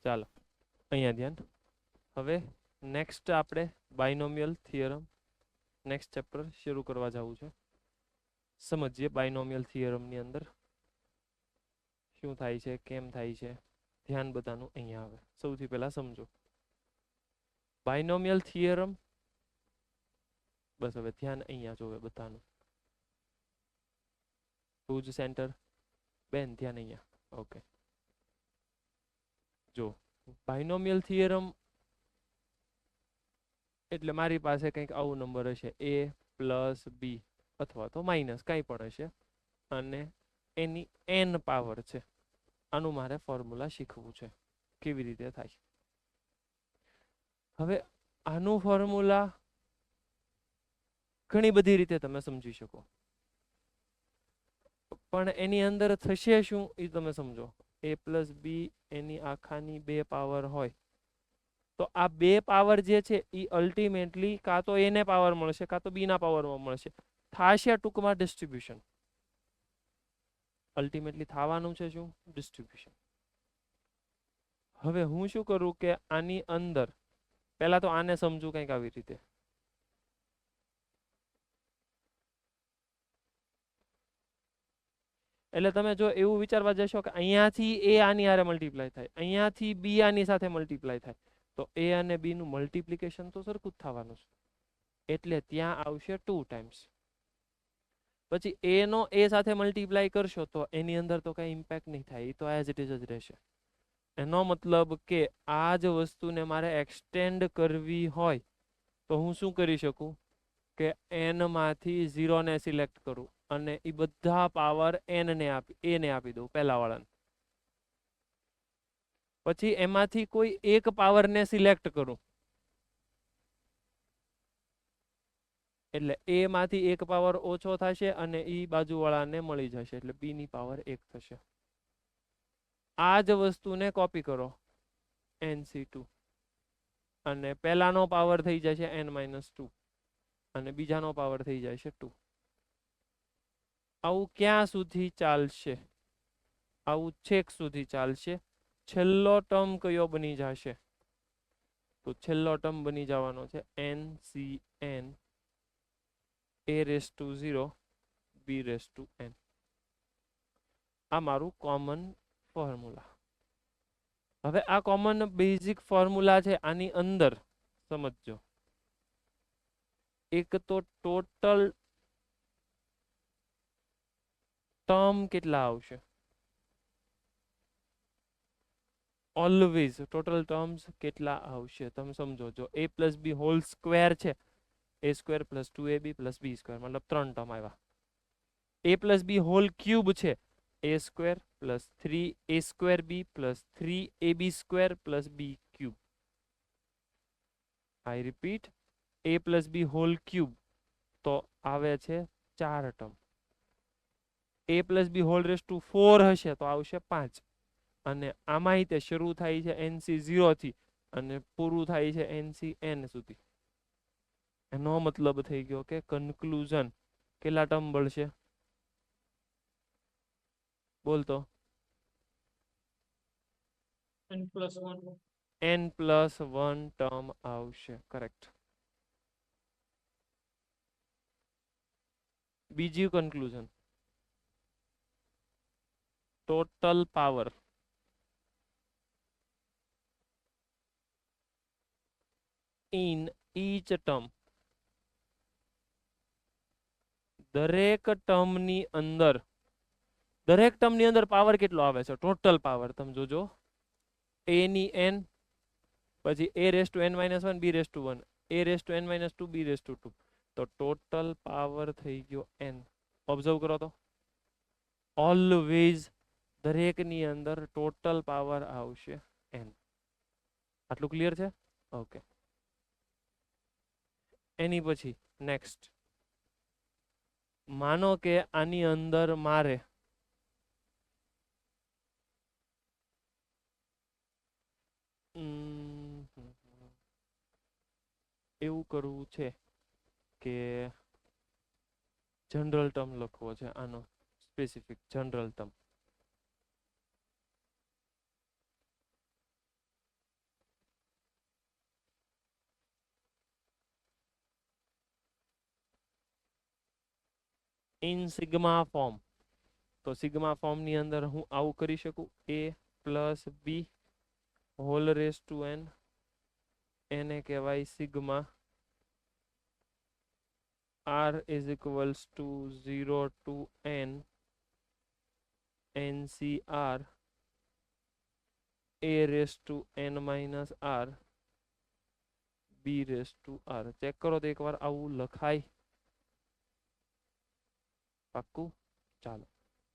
ચાલો અહીંયા ધ્યાન. હવે નેક્સ્ટ આપણે બાયનોમિયલ થિયરમ નેક્સ્ટ ચેપ્ટર શરૂ કરવા જવું છે. સમજીએ બાયનોમિયલ થિયરમની અંદર શું થાય છે, કેમ થાય છે. ધ્યાન બધાનું અહીંયા આવે. સૌથી પહેલા સમજો બાયનોમિયલ થિયરમ. બસ હવે ધ્યાન અહીંયા જોવે બધાનું. ભુજ સેન્ટર બેન ધ્યાન અહીંયા. ઓકે, જો બાયનોમિયલ થિયરમ એટલે મારી પાસે કંઈક આવું નંબર હશે a પ્લસ બી અથવા તો માઇનસ કાંઈ પણ હશે અને એની n પાવર છે. આનું મારે ફોર્મ્યુલા શીખવું છે કેવી રીતે થાય. હવે આનું ફોર્મ્યુલા ઘણી બધી રીતે તમે સમજી શકો, પણ એની અંદર થશે શું એ તમે સમજો. a પ્લસ બી એની આખાની 2 પાવર હોય તો આ 2 પાવર જે છે એ અલ્ટિમેટલી કાં તો એને પાવર મળશે કાં તો બી ના પાવરમાં મળશે. થાશે ટૂંકમાં ડિસ્ટ્રીબ્યુશન. અલ્ટિમેટલી થવાનું છે શું? ડિસ્ટ્રીબ્યુશન. હવે હું શું કરું કે આની અંદર પહેલા તો આને સમજુ કંઈક આવી રીતે. એટલે તમે જો એવું વિચારવા જશો કે અહીંયાથી એ આની હારે મલ્ટીપ્લાય થાય, અહીંયાથી બી આની સાથે મલ્ટીપ્લાય થાય, તો એ અને બી નું મલ્ટીપ્લિકેશન તો સરખું જ થવાનું છે. એટલે ત્યાં આવશે 2 ટાઈમ્સ. પછી એ નો એ સાથે મલ્ટીપ્લાય કરશો તો એની અંદર તો કઈ ઇમ્પેક્ટ નહીં થાય, એ તો એઝ ઇટ ઇઝ જ રહેશે. એનો મતલબ કે આ જ વસ્તુને મારે એક્સટેન્ડ કરવી હોય તો હું શું કરી શકું કે n માંથી 0 ને સિલેક્ટ કરું અને એ બધા પાવર n ને આપી દઉં પહેલા વાળાને. પછી એમાંથી કોઈ એક પાવરને સિલેક્ટ કરું એટલે એ માંથી એક પાવર ઓછો થશે અને ઈ બાજુવાળાને મળી જશે એટલે b ની પાવર 1 થશે. આ જ વસ્તુને કોપી કરો nc2 અને પહેલાનો પાવર થઈ જશે n-2 અને બીજાનો પાવર થઈ જશે 2. આવું ક્યાં સુધી ચાલશે? આવું છેક સુધી ચાલશે. છેલ્લો ટર્મ કયો બની જશે? તો છેલ્લો ટર્મ બની જવાનો છે ncn a⁻0 b⁻n. આ મારું કોમન ફોર્મ્યુલા. હવે આ કોમન બેઝિક ફોર્મ્યુલા છે. આની અંદર સમજજો એક તો ટોટલ ટર્મ કેટલા આવશે. ઓલવેઝ ટોટલ ટર્મ્સ કેટલા આવશે તમે સમજો. જો a plus B whole square છે, a² + 2ab + b² મતલબ 3 ટર્મ આવ્યા. a plus B whole cube છે, a² + 3a²b + 3ab² + b³. I repeat, a plus B whole cube તો આવે છે 4 term. a plus B whole raise to 4 હશે તો આવશે 5. અને આમાંય તે શરૂ થાય છે nc0 થી અને પૂરું થાય છે ncn સુધી. એનો મતલબ થઈ ગયો કે કન્ક્લુઝન કેટલા ટર્મ મળશે? બોલતો n+1 ટર્મ આવશે. કરેક્ટ. બીજું conclusion total power in each term. દરેક ટર્મની અંદર પાવર કેટલો આવે છે? ટોટલ પાવર તમે જોજો. a ની n, પછી a⁻n-1 b⁻1 a⁻n-2 b⁻2. તો ટોટલ પાવર થઈ ગયો n. ઓબ્ઝર્વ કરો તો ઓલવેઝ દરેકની અંદર ટોટલ પાવર આવશે n. આટલું ક્લિયર છે? ઓકે. એની પછી નેક્સ્ટ માનો કે આની અંદર મારે એવું કરવું છે કે જનરલ ટર્મ લખવો છે. આનો specific general term. In sigma form. તો સિગ્મા ફોર્મની અંદર હું આવું કરી શકું, a plus B whole raise to n, એને કહેવાય sigma r is equals to 0 to n ncr a raised to n minus r b raised to r. Check કરો તો એકવાર આવું લખાય? પાક્કું? ચાલો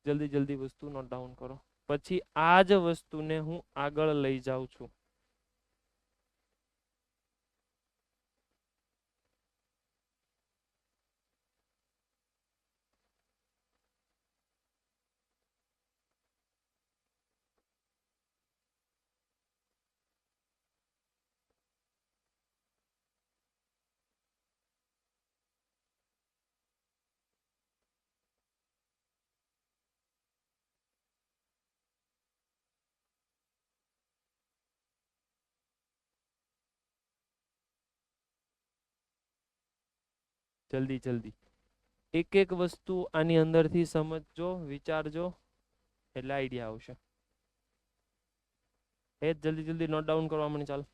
જલ્દી જલ્દી વસ્તુ નોટ ડાઉન કરો. પછી આ જ વસ્તુને હું આગળ લઈ જાઉં છું. જલ્દી જલ્દી એક એક વસ્તુ આની અંદરથી સમજજો, વિચારજો, એટલે આઈડિયા આવશે. એ જલ્દી જલ્દી નોટ ડાઉન કરવા મને ચાલો.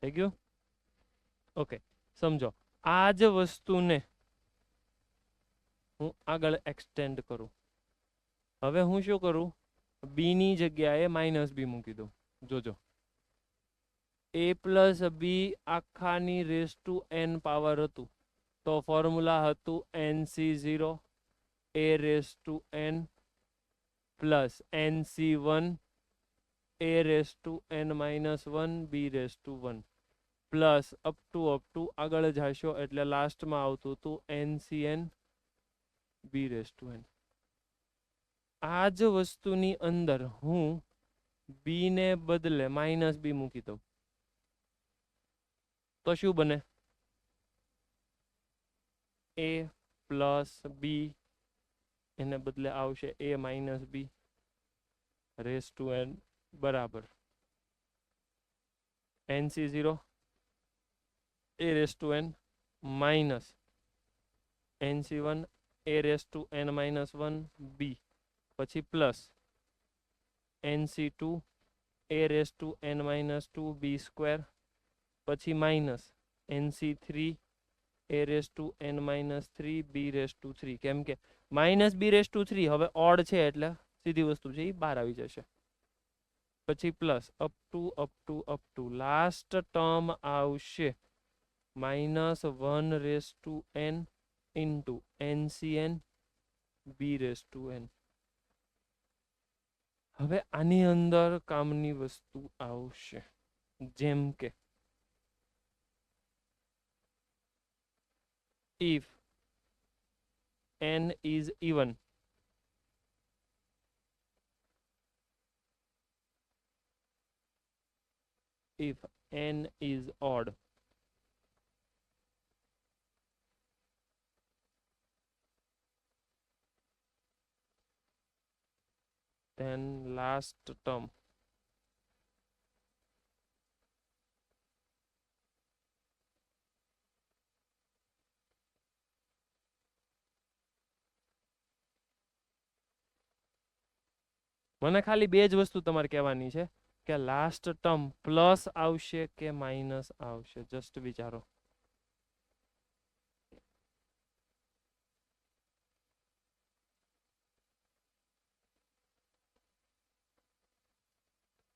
થઈ ગયું? ઓકે, સમજો આ જ વસ્તુને હું આગળ એક્સટેન્ડ કરું. હવે હું શું કરું? બી ની જગ્યાએ માઇનસ બી મૂકી દઉં. જોજો, a પ્લસ બી આખાની રેસ ટુ n પાવર હતું, તો ફોર્મ્યુલા હતું nc0 a raise to n plus nc1 a raise to n minus 1 b raise to 1 plus up to આગળ જશો એટલે લાસ્ટમાં આવતું હતું ncn b raise to n. આ જ વસ્તુની અંદર હું બી ને બદલે માઇનસ બી મૂકી દઉં તો શું બને? a પ્લસ બી એને બદલે આવશે a minus B raise to n બરાબર nc0 a raise to n minus nc1 a raise to n minus 1 b, પછી plus nc2 a raise to n minus 2 b square, પછી minus nc3 a raise to n minus 3 b raise to 3. કેમ કે minus b raise to 3 હવે odd છે એટલે સીધી વસ્તુ છે એ બહાર આવી જશે. પછી plus up to last term આવશે minus 1 raise to n into ncn b raise to n. હવે આની અંદર કામની વસ્તુ આવશે, જેમ કે if n is even, if n is odd, then last term મને ખાલી બે જ વસ્તુ તમારે કહેવાની છે કે લાસ્ટ ટર્મ પ્લસ આવશે કે માઇનસ આવશે. જસ્ટ વિચારો.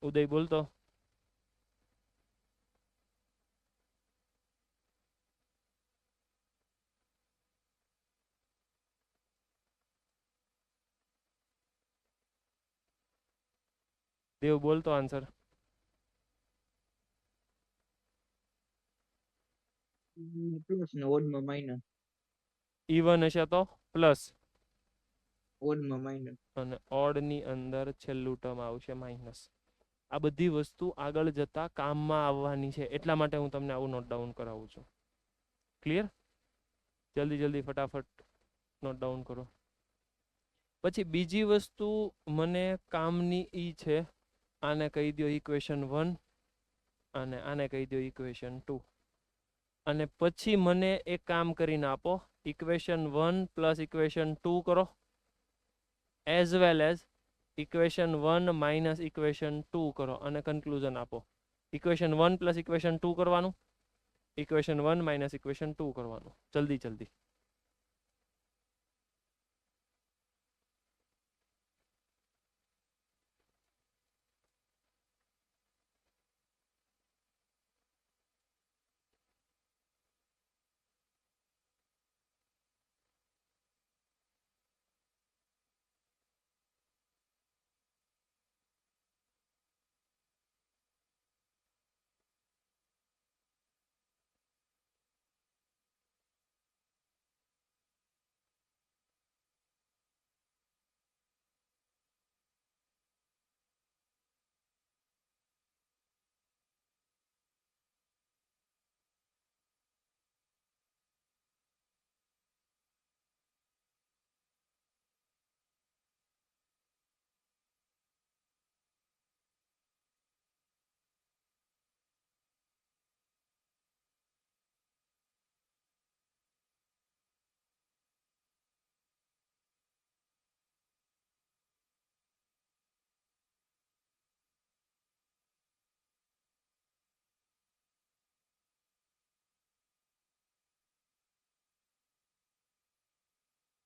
ઉદય બોલતો. દેવ બોલતો આન્સર. પ્લસ ને ઓડમાં માઇનસ. ઇવન હશે તો પ્લસ ઓડમાં માઇનસ. અને ઓડ ની અંદર છેલ્લું ટર્મ આવશે માઇનસ. આ બધી વસ્તુ આગળ જતા કામમાં આવવાની છે, એટલા માટે હું તમને આવું નોટ ડાઉન કરાવું છું. ક્લિયર? જલ્દી જલ્દી ફટાફટ નોટ ડાઉન કરો. પછી બીજી વસ્તુ મને કામની ઈ છે, આને કહી દો ઇક્વેશન 1 અને આને કહી દો ઇક્વેશન 2. અને પછી મને એક કામ કરીને આપો, ઇક્વેશન 1 પ્લસ ઇક્વેશન 2 કરો, as well as equation 1 minus equation 2 કરો અને કન્ક્લુઝન આપો. ઇક્વેશન 1 પ્લસ ઇક્વેશન 2 કરવાનું, ઇક્વેશન 1 માઇનસ ઇક્વેશન 2 કરવાનું. જલ્દી જલ્દી.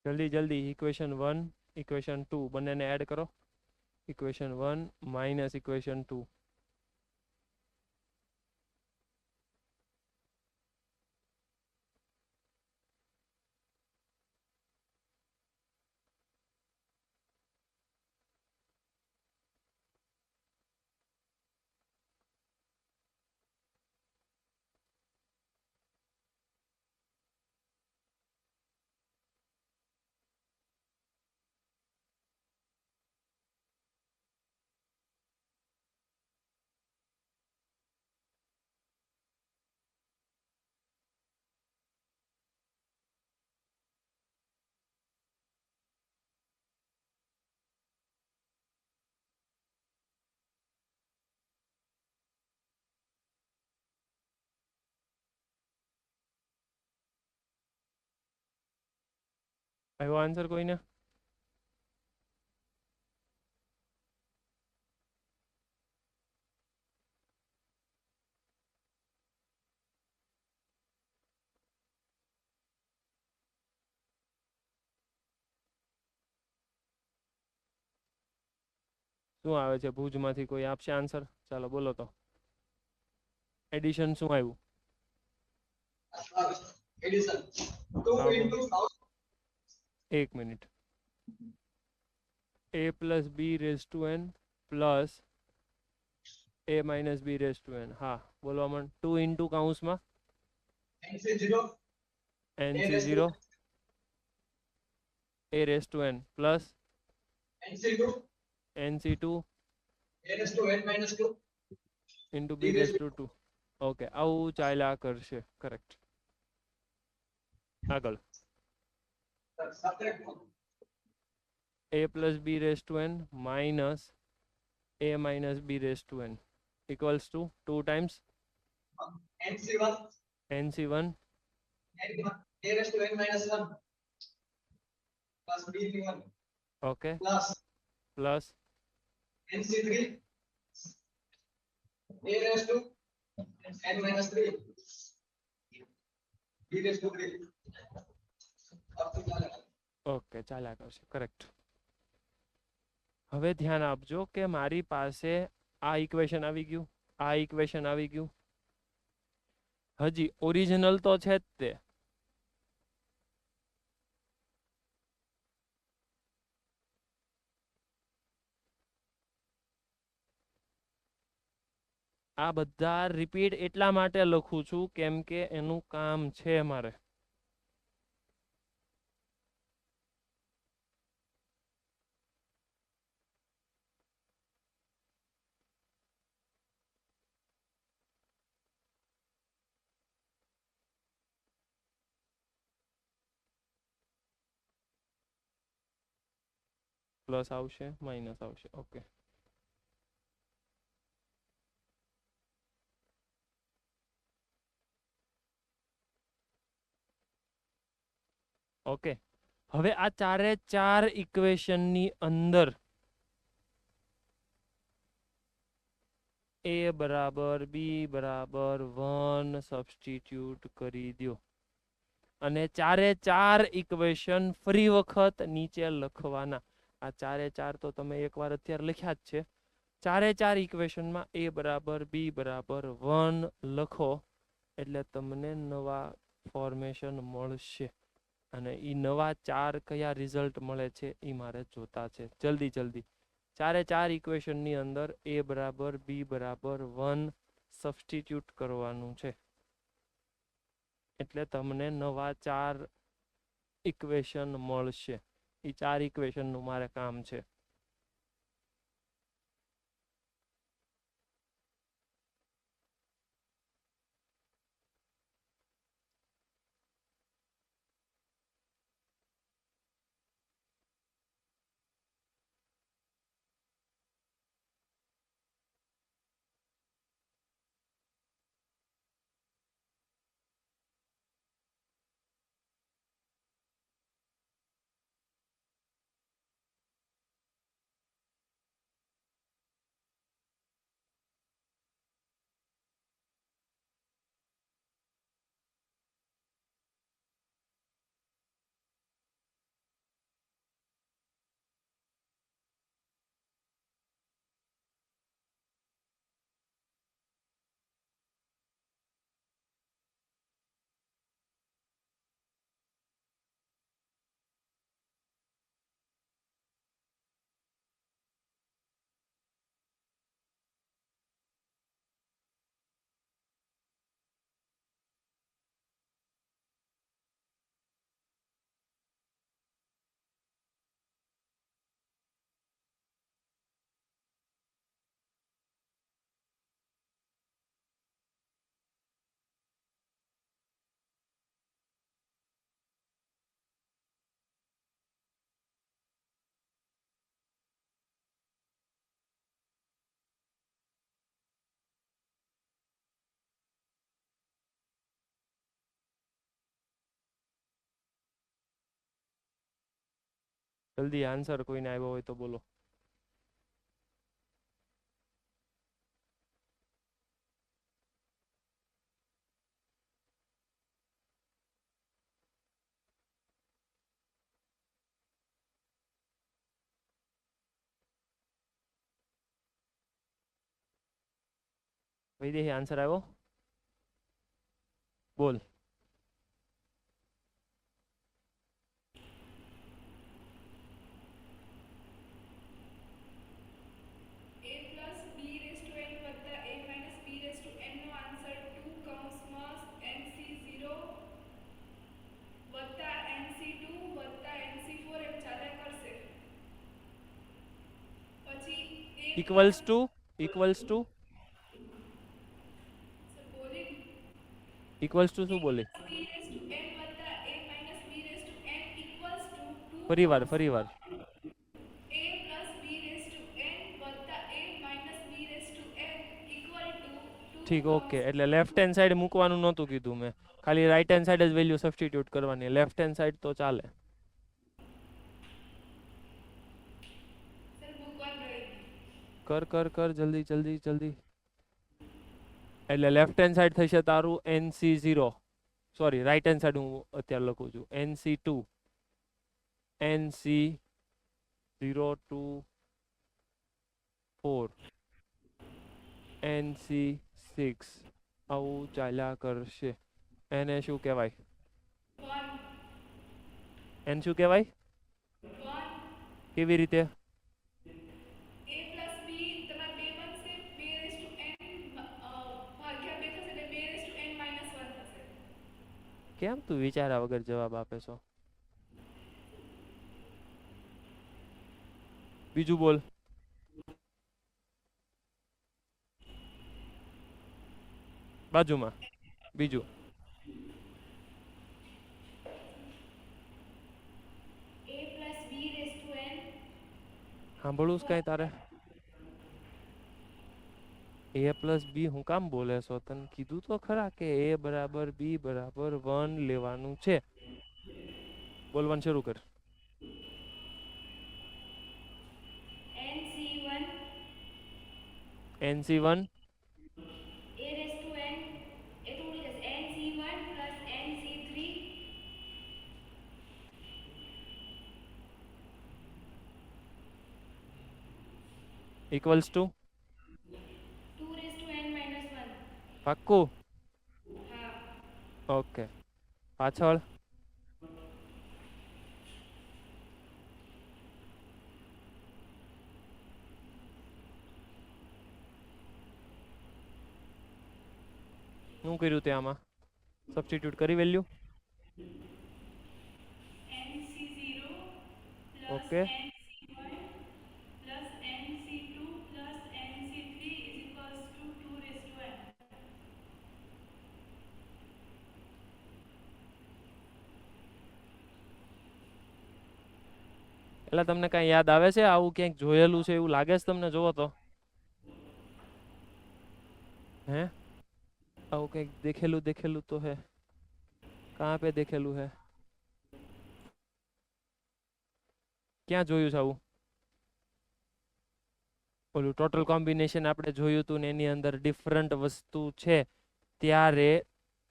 જલ્દી જલ્દી. ઇક્વેશન 1 ઇક્વેશન 2 બંનેને એડ કરો. Equation 1 minus equation 2. આવ્યો આન્સર કોઈને? શું આવે છે ભુજમાંથી? કોઈ આપશે આન્સર? ચાલો બોલો તો. એડિશન શું આવ્યું? Addition 2 into 1 minute. a plus B raise two n plus a minus B raise two n. હા બોલવા માંડ. 2 ઇન્ટુ કાઉન્સમાં nc0 nc0 a રેઝ two n plus nc2 nc2 a raised to n minus 2 into B raise to 2. Okay, આવું ચાલ્યા કરશે. Correct. આગળ. subtract a plus B raise two n minus a minus B raise two n equals two 2 times nc1 nc1 a raised to n minus 1 plus b1 okay plus plus nc3 a raised to n minus 3 b raised to 3 up to okay ચાલ્યા કરશે. Correct. હવે ધ્યાન આપજો કે મારી પાસે આ equation આવી ગયું, આ ઇક્વેશન આવી ગયું. હજી ઓરિજિનલ તો છે જ તે. આ બધા રિપીટ એટલા માટે લખું છું કેમ કે એનું કામ છે મારે. પ્લસ આવશે, માઇનસ આવશે. Okay, okay. હવે આ ચારે ચાર ઇક્વેશનની અંદર a બરાબર b બરાબર 1 સબસ્ટિટ્યુટ કરી દો અને ચારે ચાર ઇક્વેશન ફરી વખત નીચે લખવાના. આ ચારે ચાર તો તમે એકવાર અત્યારે લખ્યા જ છે. ચારે ચાર ઇક્વેશનમાં a બરાબર b બરાબર 1 લખો એટલે તમને નવા ફોર્મેશન મળશે. અને એ નવા ચાર કયા રિઝલ્ટ મળે છે એ મારે જોતા છે. જલ્દી જલ્દી ચારે ચાર ઇક્વેશનની અંદર a બરાબર b બરાબર 1 સબસ્ટિટ્યુટ કરવાનું છે એટલે તમને નવા ચાર ઇક્વેશન મળશે. એ ચાર ઇક્વેશનનું મારે કામ છે. જલ્દી આન્સર કોઈને આવ્યો હોય તો બોલો. વૈદેહી આન્સર આવ્યો? બોલ. Equals to equals to equals to શું બોલી? ફરી વાર. ઠીક, ઓકે. એટલે લેફ્ટ હેન્ડ સાઈડ મૂકવાનું નહોતું કીધું મેં, ખાલી રાઈટ હેન્ડ સાઈડ જ વેલ્યુ સબસ્ટિટ્યુટ કરવાની. લેફ્ટ હેન્ડ સાઈડ તો ચાલે. કર કર કર, જલ્દી જલ્દી જલ્દી. એટલે લેફ્ટ હેન્ડ સાઈડ થશે તારું NC0, sorry right hand side હું અત્યારે લખું છું NC2, NC024. NC6 આવું ચાલ્યા કરશે. એને શું કહેવાય? એને શું કહેવાય? કેવી રીતે? કેમ તું વિચારા વગર જવાબ આપે છો? બીજું બોલ. બાજુમાં બીજું. સાંભળવું કઈ તારે? a પ્લસ બી હું કામ બોલે છો? તને કીધું તો ખરા કે a બરાબર b બરાબર 1 લેવાનું છે. બોલવાનું શરૂ કર. NC1 equals to પાક્કું? ઓકે. પાછળ શું કર્યું તે આમાં? સબસ્ટિટ્યુટ કરી વેલ્યુ? ઓકે. એટલે તમને કઈ યાદ આવે છે? આવું ક્યાંક જોયેલું છે એવું લાગે છે તમને? જોવો તો હે આવું કઈક દેખેલું તો હે. કહાં पे દેખેલું હે? ક્યાં જોયું છે આવું? ઓલું ટોટલ કોમ્બિનેશન આપણે જોયું હતું ને એની અંદર ડિફરન્ટ વસ્તુ છે ત્યારે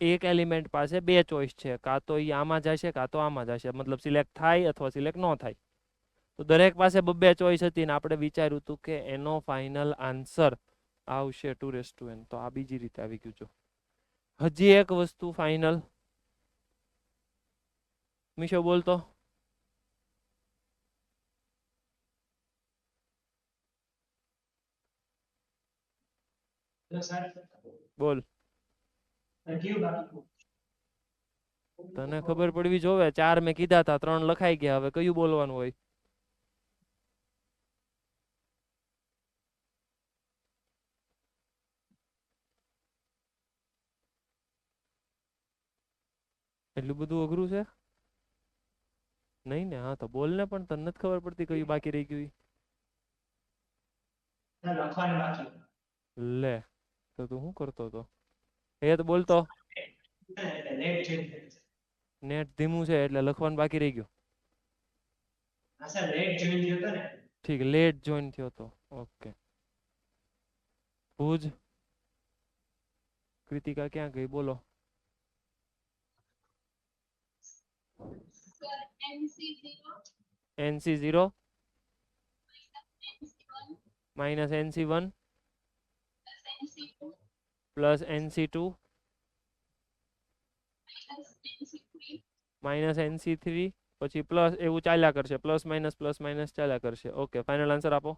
એક એલિમેન્ટ પાસે બે ચોઈસ છે, કાં તો એ આમાં જશે કાં તો આમાં જશે, મતલબ સિલેક્ટ થાય અથવા સિલેક્ટ ન થાય. તો દરેક પાસે બે ચોઈસ હતી ને આપણે વિચાર્યું હતું કે એનો ફાઇનલ આન્સર આવશે 2n. તો આ બીજી રીતે આવી ગયું છે. હજી એક વસ્તુ ફાઇનલ મીશો બોલતો. બોલ. તને ખબર પડવી જોવે. 4 મેં કીધા હતા, 3 લખાઈ ગયા. હવે કયું બોલવાનું હોય? એટલું બધું અઘરું છે નહીં ને? હા તો બોલ ને. પણ તને નથી ખબર પડતી કયું બાકી રહી ગયું? લે તો તું શું કરતો હતો? એ તો બોલતો. નેટ ધીમું છે એટલે લખવાનું બાકી રહી ગયું. ઠીક, લેટ જોઈન થયો તો. ઓકે. ભુજ કૃતિકા ક્યાં ગઈ? બોલો. NC0 minus NC1 plus NC2 minus NC3 પછી પ્લસ, એવું ચાલ્યા કરશે. પ્લસ માઇનસ ચાલ્યા કરશે. ઓકે, ફાઇનલ આન્સર આપો.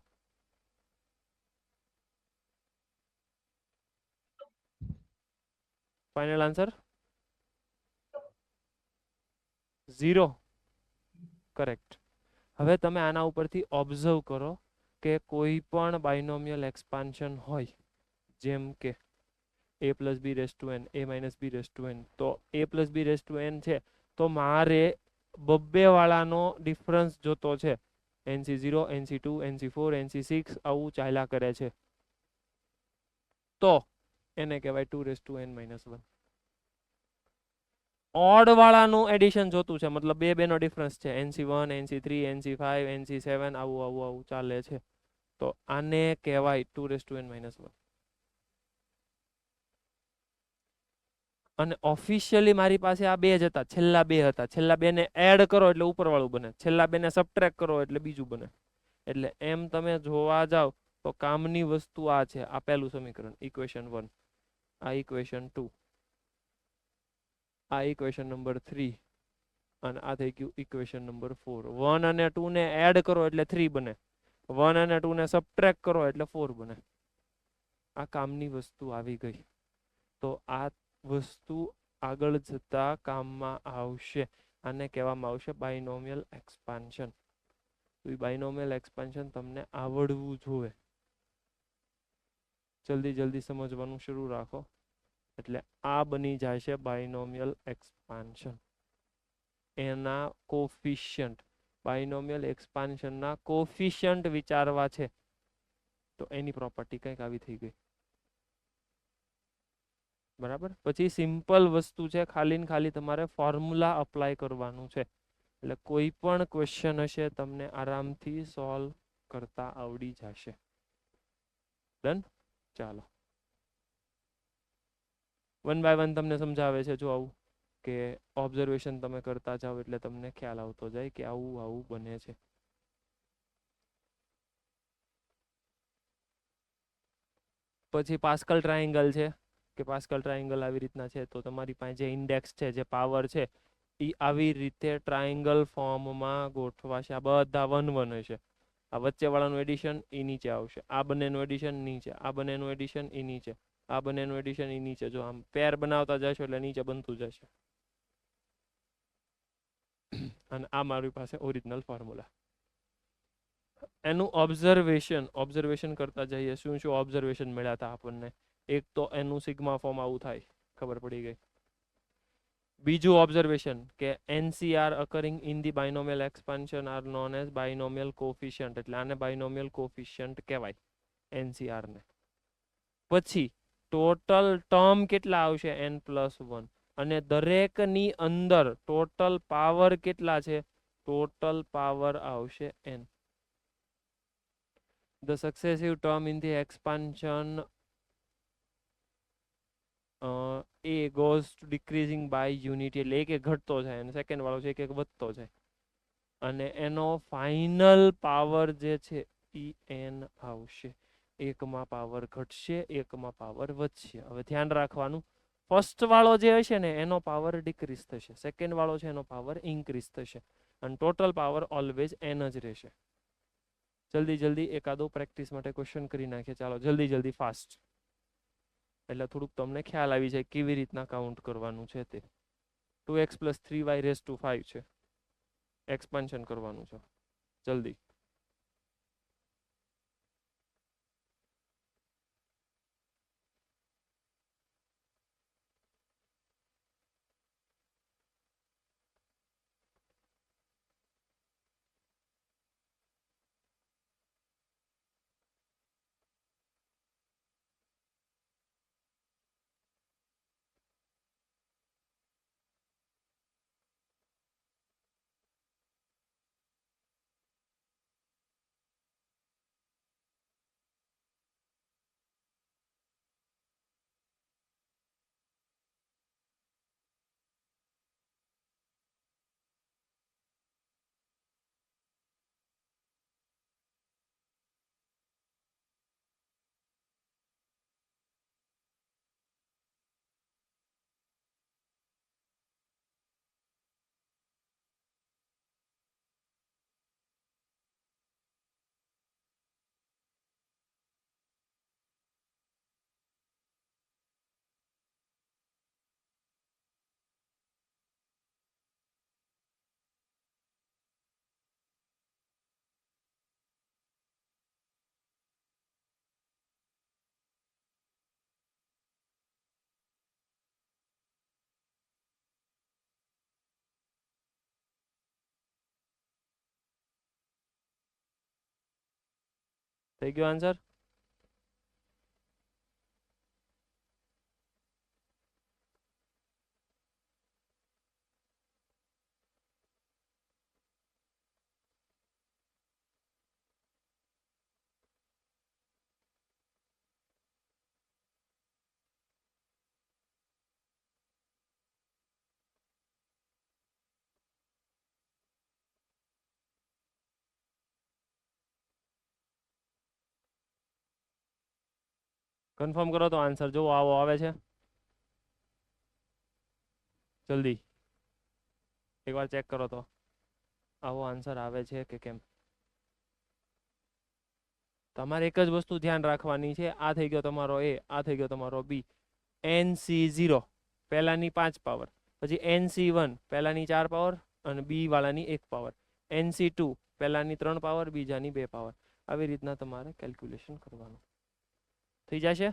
Final answer 0. કરેક્ટ. હવે તમે આના ઉપરથી ઓબ્ઝર્વ કરો કે કોઈ પણ બાયનોમિયલ એક્સપાન્શન હોય, જેમ કે a plus b raised to n, a minus b raised to n, તો a plus b raised to n છે તો મારે બબ્બે વાળાનો ડિફરન્સ જોતો છે. NC0, NC2, NC4, NC6 આવું ચાલ્યા કરે છે. તો એને કહેવાય 2 raised to n minus 1. Odd વાળાનું એડિશન જોતું છે, મતલબ બે નો ડિફરન્સ છે. NC1, NC3, NC5, NC7 આવું ચાલે છે. તો આને કહેવાય 2 raised to n minus 1. અને ઓફિશિયલી મારી પાસે આ બે જ હતા, છેલ્લા બે હતા. છેલ્લા બે ને એડ કરો એટલે ઉપરવાળું બને, છેલ્લા બે ને સબટ્રેક્ટ કરો એટલે બીજું બને. એટલે એમ તમે જોવા જાવ તો કામની વસ્તુ આ છે, આ પહેલું સમીકરણ ઇક્વેશન 1, આ ઇક્વેશન 2, આ ઇક્વેશન નંબર 3 અને આ થઈ ગયું ઇક્વેશન નંબર 4. 1 અને 2 ને એડ કરો એટલે 3 બને, 1 અને 2 ને સબટ્રેક્ટ કરો એટલે 4 બને. આ કામની વસ્તુ આવી ગઈ. તો આ વસ્તુ આગળ જતા કામમાં આવશે. આને કહેવામાં આવશે બાયનોમિયલ એક્સપાન્શન. તો એ બાયનોમિયલ એક્સપાન્શન તમને આવડવું જોઈએ. જલ્દી જલ્દી સમજવાનું શરૂ રાખો. એટલે આ બની જાય છે બાયનોમિયલ એક્સપાન્શન. એના કોફિશિયન્ટ, બાયનોમિયલ એક્સપાન્શનના કોફિશિયન્ટ વિચારવા છે. તો એની પ્રોપર્ટી કંઈક આવી થઈ ગઈ. બરાબર. પછી સિમ્પલ વસ્તુ છે, ખાલી ને ખાલી તમારે ફોર્મ્યુલા અપ્લાય કરવાનું છે. એટલે કોઈ પણ ક્વેશ્ચન હશે તમને આરામથી સોલ્વ કરતા આવડી જશે. ડન. ચાલો, 1 બાય 1 તમને સમજાવે છે. જો આવું કે ઓબ્ઝર્વેશન તમે કરતા જાઓ એટલે તમને ખ્યાલ આવતો જાય કે આવું આવું બને છે. પછી પાસ્કલ ટ્રાયેંગલ છે, કે પાસ્કલ ટ્રાયેંગલ આવી રીતના છે. તો તમારી પાસે જે ઇન્ડેક્સ છે, જે પાવર છે, એ આવી રીતે ટ્રાયેંગલ ફોર્મમાં ગોઠવાશે. આ બધા 1 1 હશે. આ વચ્ચેવાળાનું એડિશન એ નીચે આવશે, આ બંનેનું એડિશન નીચે, આ બંનેનું એડિશન એ નીચે, આ બંનેનું એડિશન એ નીચે. જો આમ પેર બનાવતા જશો એટલે નીચે બનતું જશે. અને આ મારી પાસે ઓરિજિનલ ફોર્મ્યુલા. એનું ઓબ્ઝર્વેશન કરતા જઈએ. શું શું ઓબ્ઝર્વેશન મળ્યા હતા આપણને? એક તો એનું સિગ્મા ફોર્મ આવું થાય, ખબર પડી ગઈ. બીજું ઓબ્ઝર્વેશન કે NCR occurring in the binomial expansion are known as binomial coefficient. એટલે આને binomial coefficient કહેવાય, NCR ને. પછી ટોટલ ટર્મ કેટલા આવશે? n+1. અને દરેકની અંદર ટોટલ પાવર કેટલા છે? ટોટલ પાવર આવશે n. The successive term in the expansion A goes to decreasing by unity. એટલે એક એક ઘટતો જાય અને સેકન્ડ વાળો છે એક એક વધતો જાય. અને એનો ફાઇનલ પાવર જે છે એ n આવશે. એકમાં પાવર ઘટશે, એકમાં પાવર વધશે. હવે ધ્યાન રાખવાનું, ફર્સ્ટ વાળો જે હશે ને એનો પાવર ડિક્રીઝ થશે, સેકન્ડ વાળો છે એનો પાવર ઇન્ક્રીઝ થશે, અને ટોટલ પાવર ઓલવેઝ n જ રહેશે. જલ્દી જલ્દી એકાદો પ્રેક્ટિસ માટે ક્વેશ્ચન કરી નાખીએ. ચાલો જલ્દી જલ્દી ફાસ્ટ, એટલે થોડુંક તમને ખ્યાલ આવી જાય કેવી રીતના કાઉન્ટ કરવાનું છે તે. 2x + 3y⁵ છે, એક્સપાન્શન કરવાનું છે. જલ્દી. થઈ ગયો આન્સર? કન્ફર્મ કરો તો આન્સર જો આવો આવે છે જલ્દી એકવાર ચેક કરો તો આવો આન્સર આવે છે કે કેમ તમારે એક જ વસ્તુ ધ્યાન રાખવાની છે આ થઈ ગયો તમારો એ આ થઈ ગયો તમારો બી NC0 પહેલાની 5 પાવર પછી NC1 પહેલાની 4 પાવર અને બી વાળાની 1 પાવર NC2 પહેલાની 3 પાવર બીજાની 2 પાવર આવી રીતના તમારે કેલ્ક્યુલેશન કરવાનું થઈ જશે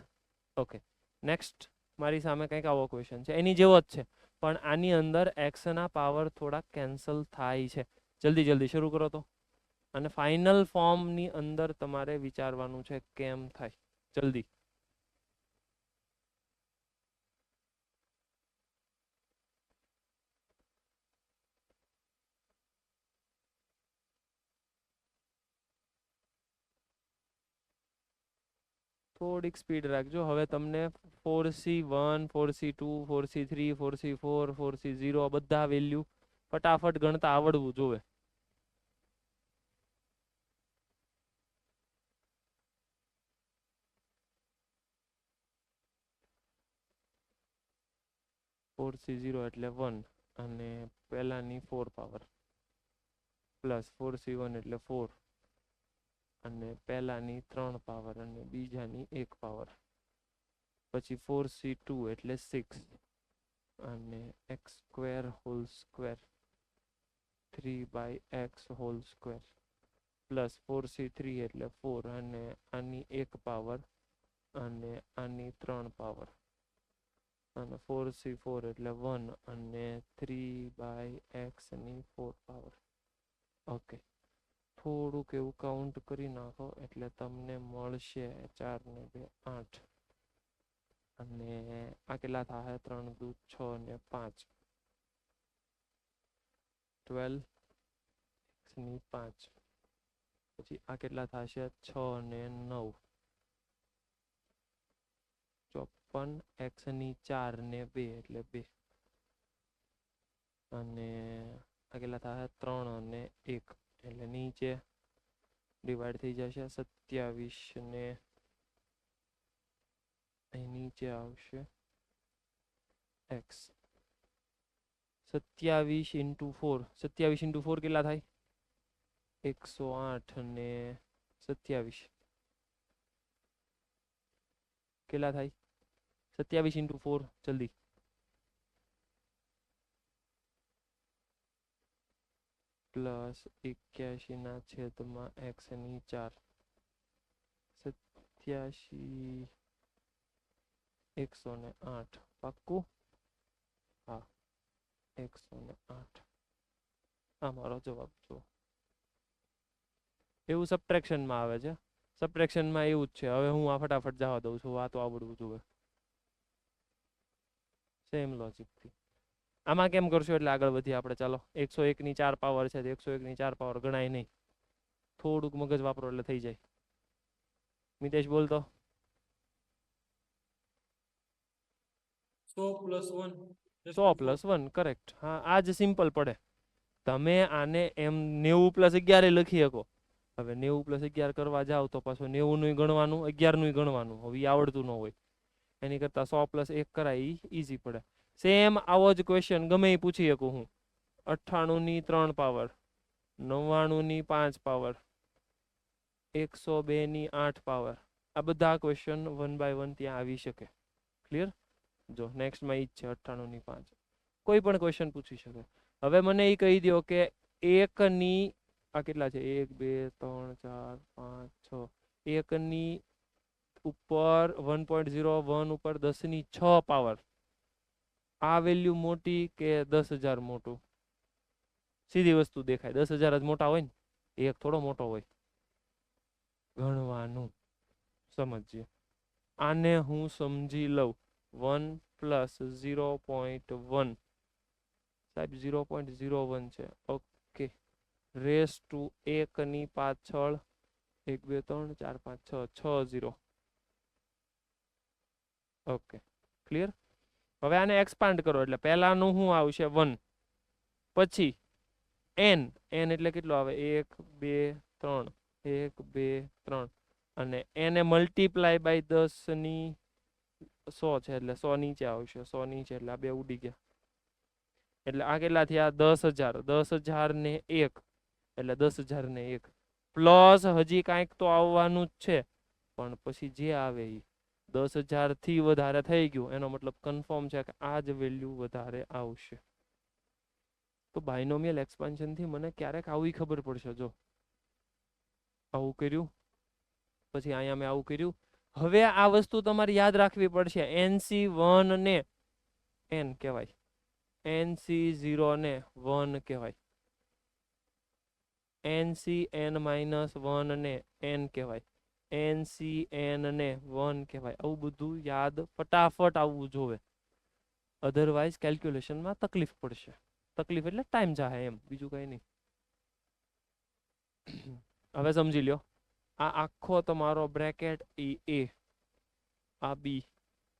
ઓકે નેક્સ્ટ મારી સામે કંઈક આવો ક્વેશ્ચન છે એની જેવો જ છે પણ આની અંદર x ના પાવર થોડા કેન્સલ થાય છે જલ્દી જલ્દી શરૂ કરો તો અને ફાઇનલ ફોર્મની અંદર તમારે વિચારવાનું છે કેમ થાય જલ્દી થોડીક સ્પીડ રાખજો હવે તમને 4C1 4C2 4C3 4C4 4C0 બધા વેલ્યુ ફટાફટ ગણતા આવડવું જોઈએ 4C0 એટલે 1 અને પહેલાની 4 પાવર પ્લસ 4C1 એટલે 4 અને પહેલાની 3 પાવર અને બીજાની 1 પાવર પછી 4C2 એટલે 6 અને x square whole square 3/x whole square plus 4C3 એટલે 4 અને આની 1 પાવર અને આની 3 પાવર અને 4C4 એટલે 1 અને 3/x ની 4 પાવર ઓકે થોડુંક એવું કાઉન્ટ કરી નાખો એટલે તમને મળશે 4 ને 2 8 અને આ કેટલા થાય 3 દુ 6 ને 5 12 x ની 5 પછી આ કેટલા થશે 6 ને 9 54 x ની 4 ને 2 એટલે 2 અને આ કેટલા થાય 3 અને 1 એટલે નીચે ડિવાઈડ થઈ જશે 27 ને અહીં નીચે આવશે x 27 × 4 27 × 4 કેટલા થાય 108 અને 27 કેટલા થાય 27 × 4 જલ્દી પ્લસ 81 ના છેદમાં x ની 4 87 108 પાક્કું હા 108 આ મારો જવાબ જો એવું સબટ્રેક્શનમાં આવે છે સબટ્રેક્શનમાં એવું જ છે હવે હું આ ફટાફટ જવા દઉં છું આ તો આવડવું જોઈએ સેમ લોજિકથી આમાં કેમ કરશું એટલે આગળ વધીએ આપણે ચાલો 101 ની 4 પાવર છે 101 ની 4 પાવર ગણાય નહીં થોડુંક મગજ વાપરો એટલે થઈ જાય મિતેશ બોલતો 100 + 1 કરેક્ટ હા આ જ સિમ્પલ પડે તમે આને એમ 90 + 11 લખી શકો હવે 90 + 11 કરવા જાવ તો પાછું 90 નું ગણવાનું 11 નું ગણવાનું હવે એ આવડતું ન હોય એની કરતા 100 + 1 કરાય ઈઝી પડે સેમ આવો જ ક્વેશ્ચન ગમે એ પૂછી શકું હું 98 ની 3 પાવર 99 ની 5 પાવર 102 ની 8 પાવર આ બધા ક્વેશ્ચન 1 બાય 1 ત્યાં આવી શકે ક્લિયર જો નેક્સ્ટમાં ઈ જ છે 98 ની 5 કોઈ પણ ક્વેશ્ચન પૂછી શકે હવે મને એ કહી દો કે 1 ની આ કેટલા છે 1 2 3 4 5 6 1 ની ઉપર 1.01 ઉપર 10 ની 6 પાવર આ વેલ્યુ મોટી કે 10,000 મોટું સીધી વસ્તુ દેખાય 10,000 જ મોટા હોય ને એક થોડો મોટો હોય ગણવાનું સમજીએ આને હું સમજી લઉં 1 + 0.1 સાહેબ 0.01 છે ઓકે રેસ ટુ 1 ની પાછળ 1 2 3 4 5 6 6 0 ઓકે ક્લિયર હવે આને એક્સપાન્ડ કરો એટલે પહેલાનું શું આવશે 1 પછી n એટલે કેટલો આવે 1 2 3 1 2 3 અને એને મલ્ટીપ્લાય બાય 10 ની 100 છે એટલે 100 નીચે આવશે, 100 નીચે એટલે આ બે ઉડી ગયા. એટલે આ કેટલા થયા? 10,000. 10,000 ને 1 એટલે 10,000 ને 1 પ્લસ હજી કાંઈક તો આવવાનું જ છે, પણ પછી જે આવે એ 10,000 થી વધારે થઈ ગયું એનો મતલબ કન્ફર્મ છે કે આ જ વેલ્યુ વધારે આવશે. તો બાયનોમિયલ એક્સપાન્શન થી મને ક્યારેક આવી ખબર પડશે. જો આવું કર્યું, પછી અહીંયા મેં આવું કર્યું. હવે આ વસ્તુ તમારે યાદ રાખવી પડશે. NC1 ને n કહેવાય, NC0 ને 1 કહેવાય, NCn-1 ને n કહેવાય, NCn ને 1 કહેવાય. આવું બધું યાદ ફટાફટ આવવું જોવે, અધરવાઇઝ કેલ્ક્યુલેશનમાં તકલીફ પડશે. તકલીફ એટલે ટાઈમ જાહે એમ, બીજું કંઈ નહીં. હવે સમજી લ્યો, આ આખો તમારો બ્રેકેટ એ, આ બી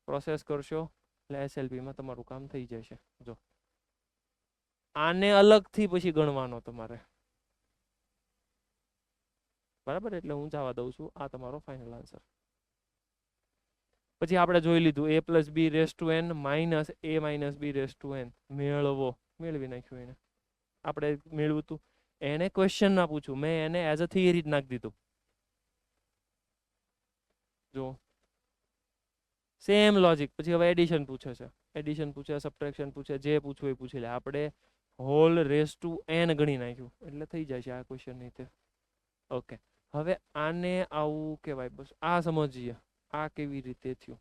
પ્રોસેસ કરશો એટલે SLPમાં તમારું કામ થઈ જશે. જો આને અલગથી પછી ગણવાનો તમારે, બરાબર? એટલે હું જવા દઉં છું. આ તમારો ફાઇનલ આન્સર. પછી આપણે જોઈ લીધું a plus B raise to n minus a minus B raise to n મેળવો, મેળવી નાખ્યું. એને આપણે મેળવ્યું હતું, એને ક્વેશ્ચનમાં પૂછ્યું, મેં એને એઝ અ થિયરી જ નાખી દીધું. જો સેમ લોજિક. પછી હવે એડિશન પૂછે છે, એડિશન પૂછે, સબટ્રેક્શન પૂછે, જે પૂછવું એ પૂછી લે. આપણે હોલ રેસ ટુ n ગણી નાખ્યું એટલે થઈ જાય છે આ ક્વેશ્ચન રીતે. ઓકે, હવે આને આવું કહેવાય. બસ આ સમજીએ આ કેવી રીતે થયું,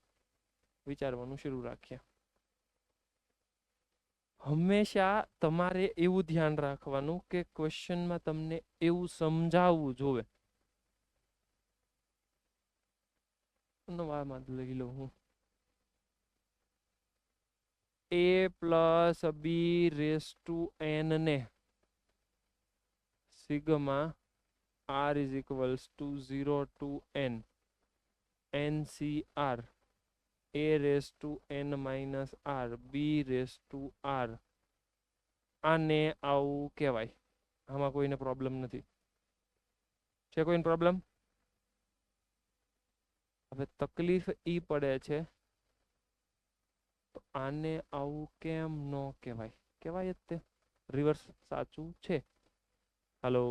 વિચારવાનું શરૂ રાખીએ. હંમેશા તમારે એવું ધ્યાન રાખવાનું કે ક્વેશ્ચનમાં તમને એવું સમજાવવું જોવે. નવામાં લઈ લઉં હું, a plus B raise to n ને sigma r is equals to 0 to n NCR a raise to n minus r b raise to r. આને આવું કહેવાય. આમાં કોઈને પ્રોબ્લેમ નથી? છે કોઈને પ્રોબ્લેમ? હવે તકલીફ ઈ પડે છે, તો આને આવું કેમ ન કહેવાય? કહેવાય જ તે, રિવર્સ સાચું છે. હાલો,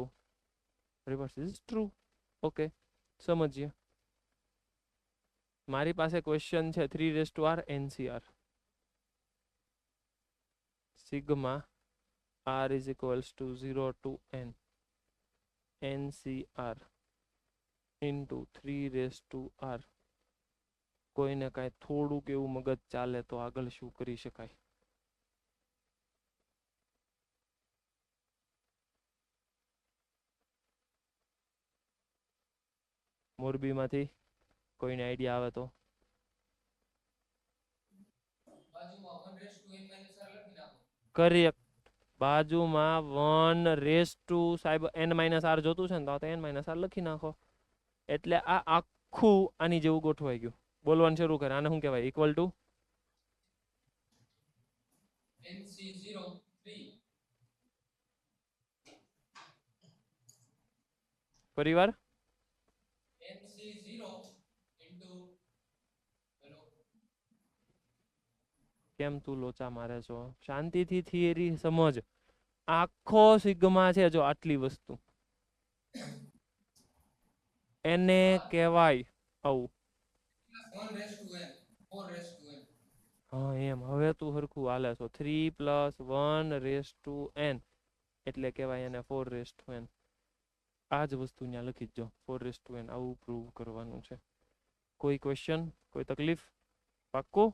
રિવર્સ ઇઝ ટ્રુ. ઓકે, સમજીએ. મારી પાસે ક્વેશ્ચન છે 3 raise to r NCR sigma r is equals to 0 to n NCR into 3 raise to r. કોઈને કાંઈ થોડુંક એવું મગજ ચાલે તો આગળ શું કરી શકાય? મોરબીમાંથી કોઈને આઈડિયા આવે તો? કરેક્ટ. બાજુમાં 1 રેસ ટુ સાહેબ n-r જોતું છે ને, તો n-r લખી નાખો. એટલે આ આખું આની જેવું ગોઠવાઈ ગયું. બોલવાનું શરૂ કરે. આને શું કહેવાય? Equal to NC0 3. પરિવાર NC0 ઇન્ટુ, કેમ તું લોચા મારે છો? શાંતિથી થિયરી સમજ. આખો સિગ્મા છે, જો આટલી વસ્તુ એને કહેવાય આવું. હા એમ. હવે તું હરખું હાલે છો. 3 પ્લસ 1 રેસ ટુ n એટલે કહેવાય એને 4 રેસ ટુ n. આ જ વસ્તુ ત્યાં લખી દો, 4 રેસ ટુ n. આવું પ્રૂવ કરવાનું છે. કોઈ ક્વેશ્ચન, કોઈ તકલીફ? પાક્કું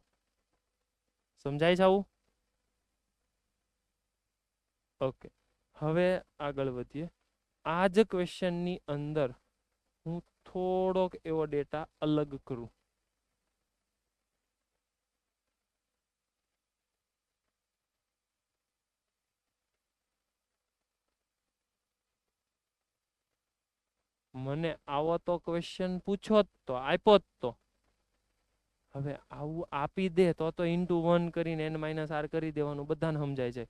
સમજાય છે આવું? ઓકે, હવે આગળ વધીએ. આ જ ક્વેશ્ચનની અંદર હું થોડોક એવો ડેટા અલગ કરું. મને આવો તો ક્વેશ્ચન પૂછો તો આપ્યો તો. હવે આવું આપી દે તો ઇન્ટુ 1 કરીને n-r કરી દેવાનું, બધાને સમજાય જાય.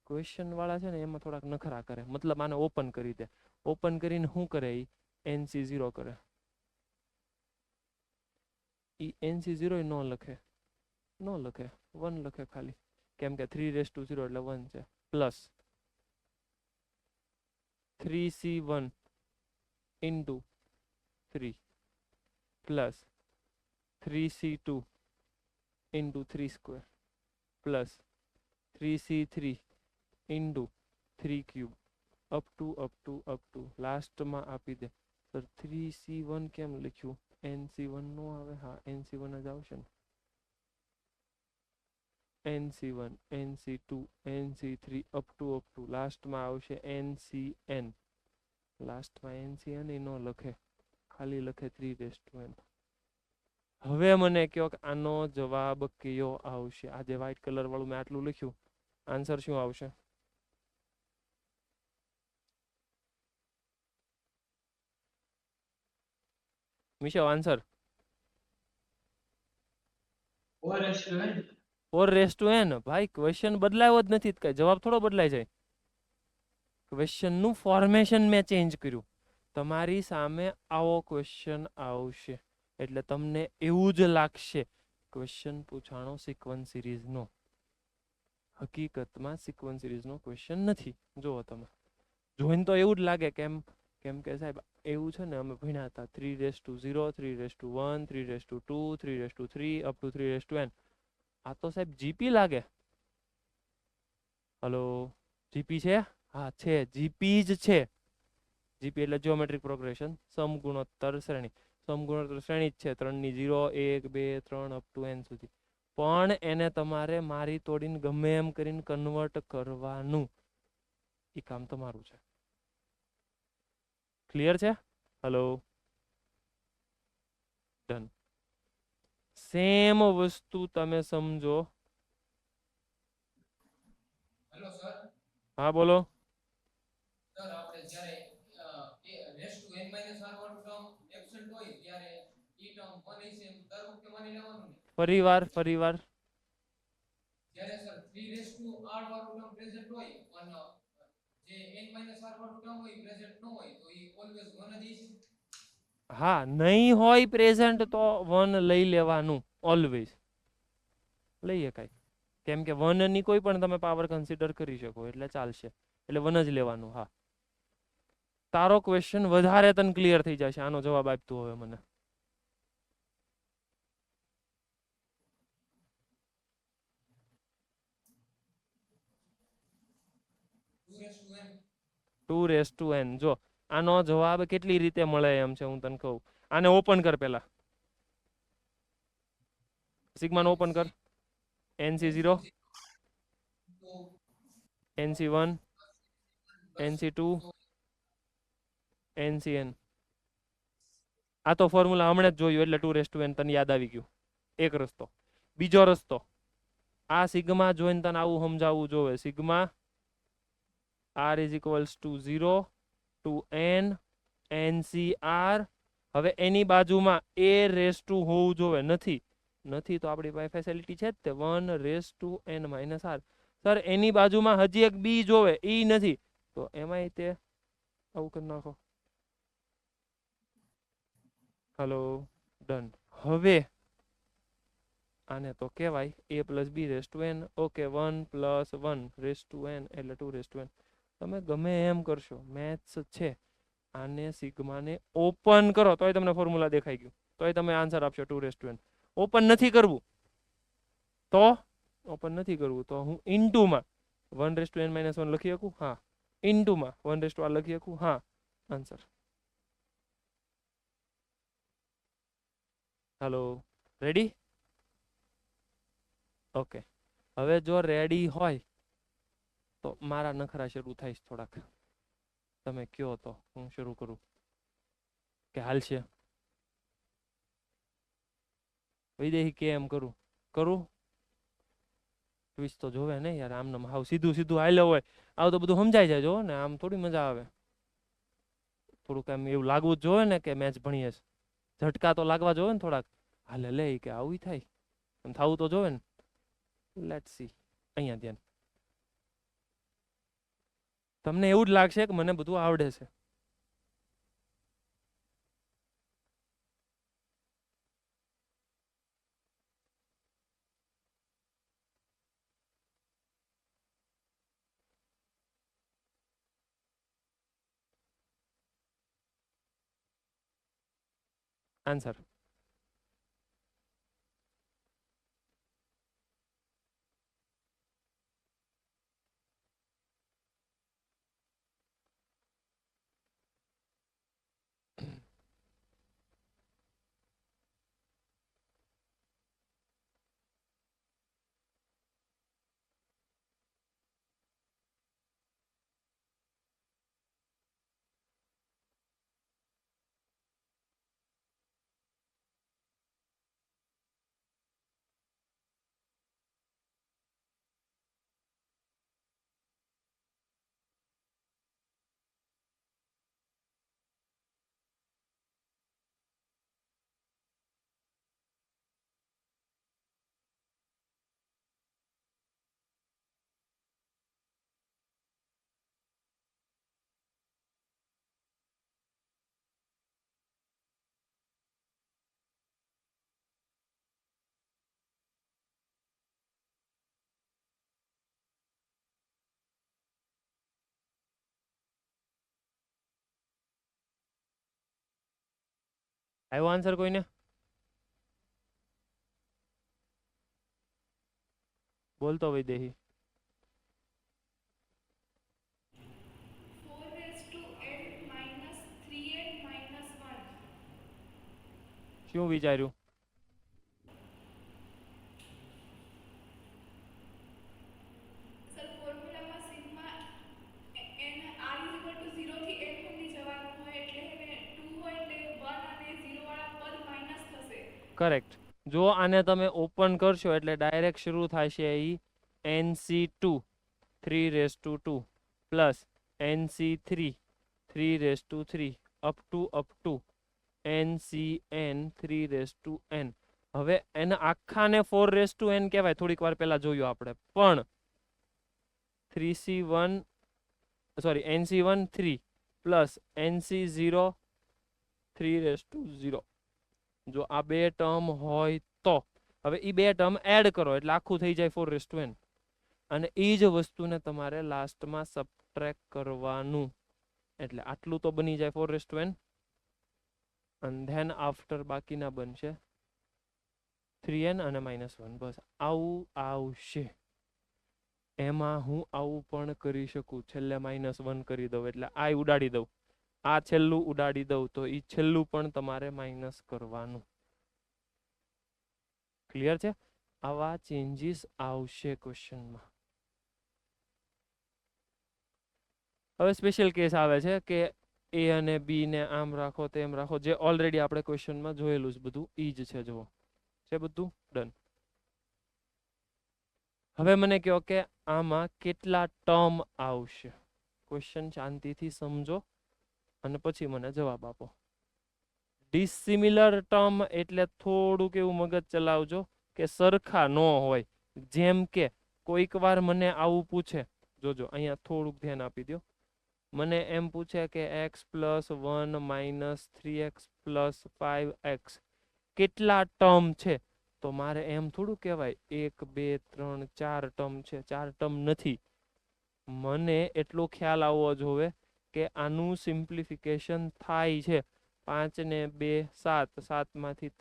ક્વેશ્ચન વાળા છે ને એમાં થોડાક નખરા કરે. મતલબ આને ઓપન કરી દે. ઓપન કરીને શું કરે? NC0 કરે. ઈ NC0 ન લખે, 1 લખે ખાલી, કેમ કે 3⁻0 એટલે 1 છે, plus 3C1 into 3 plus 3C2 into 3 square plus 3C3 into 3 cube up to લાસ્ટમાં આપી દે. સર 3C1 કેમ લખ્યું? NC1 નો આવે? હા NC1 જ આવશે ને. NC1 NC2 NC3 up to લાસ્ટમાં આવશે NCN. લાસ્ટમાં NCN ઈ નો લખે, ખાલી લખે 3n. હવે મને કહો કે આનો જવાબ કયો આવશે? આ જે વ્હાઈટ કલર વાળું મેં આટલું લખ્યું, આન્સર શું આવશે? Meesho answer 4n. ભાઈ ક્વેશ્ચન બદલાયો જ નથી, કઈ જવાબ થોડો બદલાય જાય. ક્વેશ્ચન નું ફોર્મેશન મેં ચેન્જ કર્યું. તમારી સામે આવો ક્વેશ્ચન આવશે એટલે તમને એવું જ લાગશે ક્વેશ્ચન પૂછાણો સિક્વન્સ સિરીઝ નો. હકીકતમાં સિક્વન્સ સિરીઝ નો ક્વેશ્ચન નથી. જુઓ તમે જોઈને તો એવું જ લાગે, કેમ કે સાહેબ એવું છે ને, અમે ભણ્યા હતા 3⁻0 3⁻1 3⁻2 3⁻3 up to 3n. આ તો સાહેબ જીપી લાગે. હલો, જીપી છે? હા છે, જીપી જ છે. જીપી એટલે જ્યોમેટ્રિક પ્રોગ્રેશન, સમગુણોત્તર શ્રેણી. સમગુણોત્તર શ્રેણી જ છે, 3 ની 0 1 2 3 up to n સુધી. પણ એને તમારે મારી તોડીને ગમે એમ કરીને કન્વર્ટ કરવાનું, એ કામ તમારું છે. ક્લિયર છે? Hello, done. સેમ વસ્તુ તમે સમજો. Hello sir. હા બોલો. સર આપણે જ્યારે રેસ ટુ n - r વાળું ટર્મ એબ્સન્ટ હોય ત્યારે ઈ ટર્મ 1 છે એમ દર વખતે માની લેવાનું ને? ફરીવાર જ્યારે સર 3 r વાળું ટર્મ પ્રેઝન્ટ હોય અને જે n - r વાળું ટર્મ હોય પ્રેઝન્ટ ન હોય તો ઈ ઓલવેઝ 1 જ છે. હા, નહીં હોય પ્રેઝન્ટ તો 1 લઈ લેવાનું, ઓલવેઝ લઈ શકાય. કેમ કે 1 ની કોઈ પણ તમે પાવર કન્સિડર કરી શકો એટલે ચાલશે, એટલે 1 જ લેવાનું. હા, તારો ક્વેશ્ચન વધારે તને ક્લિયર થઈ જશે આનો જવાબ આપતું હવે મને. n 2n. જો આનો જવાબ કેટલી રીતે મળે એમ છે, હું તને કહું. આને ઓપન કર, પેલા સિગ્માને ઓપન કર. NC0 NC1 NC2 NCN. આ તો ફોર્મ્યુલા હમણાં જ જોયું એટલે 2n તને યાદ આવી ગયું. એક રસ્તો. બીજો રસ્તો, આ સિગ્મા જોઈને તને આવું સમજાવવું જોવે. Sigma r is equals to 0 to n NCR. હવે એની બાજુમાં a રેસ ટુ હોવું જોવે. નથી તો આપણી પાસે ફેસિલિટી છે જ તે 1⁻n - r. સર એની બાજુમાં હજી એક બી જોવે, ઈ નથી તો એમાંય તે આવું કરી નાખો. Hello, done. હવે આને તો કહેવાય a+b⁻n. ઓકે, 1+1⁻n એટલે 2n. તમે ગમે એમ કરશો, મેથ્સ છે. આને સિગ્માને ઓપન કરો તોય તમને ફોર્મ્યુલા દેખાઈ ગયું, તોય તમે આન્સર આપશો 2n. ઓપન નથી કરવું તો હું ઇન્ટુમાં 1⁻n - 1 લખી શકું. હા, ઇન્ટુમાં 1⁻r લખી શકું. હા, આન્સર. Hello, ready? ઓકે, હવે જો રેડી હોય તો મારા નખરા શરૂ થાય થોડાક. તમે કયો તો હું શરૂ કરું કે હાલશે? વિદેહી કે એમ કરું ટ્વિસ્ટ તો જોવે ને યાર. આમને હાવ સીધું હાલ્યો હોય આવું તો બધું સમજાઈ જાય. જો ને આમ થોડી મજા આવે. થોડુંક એમ એવું લાગવું જ જોવે ને કે મેચ ભણીએ છે. ઝટકા તો લાગવા જોવે ને થોડાક. હાલે લે કે આવું થાય એમ થવું તો જોવે ને. Let's see. અહીંયા ધ્યાન. તમને એવું જ લાગશે કે મને બધું આવડે છે. આન્સર. આવ્યો આન્સર કોઈને? બોલતો Vaidehi. 4 raised to n minus 3n minus 1. શું વિચાર્યું? સર ફોર્મ્યુલામાં sigma n r is equal to 0 થી n સુધી જવાનું હોય એટલે એને 2 હોય એટલે 1 અને 0 વાળા પદ માઈનસ થશે. કરેક્ટ. જો આને તમે ઓપન કરશો એટલે ડાયરેક્ટ શરૂ થશે ઈ NC2 3 raised to 2 plus NC3 3 raised to 3 up to NCN 3 raised to n. હવે એને આખાને 4 raised to n કહેવાય, થોડીક વાર પહેલા જોયું આપણે. પણ 3C1 sorry NC1 3 plus NC0 3 raised to 0. જો આ બે ટર્મ હોય તો હવે એ બે ટર્મ એડ કરો એટલે આખું થઈ જાય 4 raised to n. અને એ જ વસ્તુને તમારે લાસ્ટમાં સબટ્રેક્ટ કરવાનું, એટલે આટલું તો બની જાય 4 raised to n. અને ધેન આફ્ટર બાકીના બનશે 3n અને -1. બસ આવું આવશે. એમાં હું આવું પણ કરી શકું, છેલ્લે -1 કરી દઉં એટલે આ ઉડાડી દઉં, આ છેલ્લું ઉડાડી દઉં તો એ છેલ્લું પણ તમારે માઇનસ કરવાનું. ક્લિયર છે? આવા ચેન્જીસ આવશે ક્વેશ્ચનમાં. હવે સ્પેશિયલ કેસ આવે છે કે એ અને બી ને આમ રાખો તેમ રાખો, જે ઓલરેડી આપણે ક્વેશ્ચનમાં જોયેલું છે બધું ઈ જ છે. જુઓ છે બધું ડન. હવે મને કહો કે આમાં કેટલા ટર્મ આવશે. ક્વેશ્ચન શાંતિથી સમજો અને પછી મને જવાબ આપો. ડિસિમિલર ટર્મ એટલે થોડુંક એવું મગજ ચલાવજો કે સરખા ન હોય. જેમ કે કોઈક વાર મને આવું પૂછે, જોજો અહીંયા થોડુંક ધ્યાન આપી દો. મને એમ પૂછે કે x + 1 - 3x + 5x કેટલા ટર્મ છે, તો મારે એમ થોડું કહેવાય 1 2 3 4 ટર્મ છે. 4 ટર્મ નથી. મને એટલો ખ્યાલ આવવો જોઈએ કે આનું સિમ્પ્લિફિકેશન થાય છે. 5 ને 2 7, 7 માંથી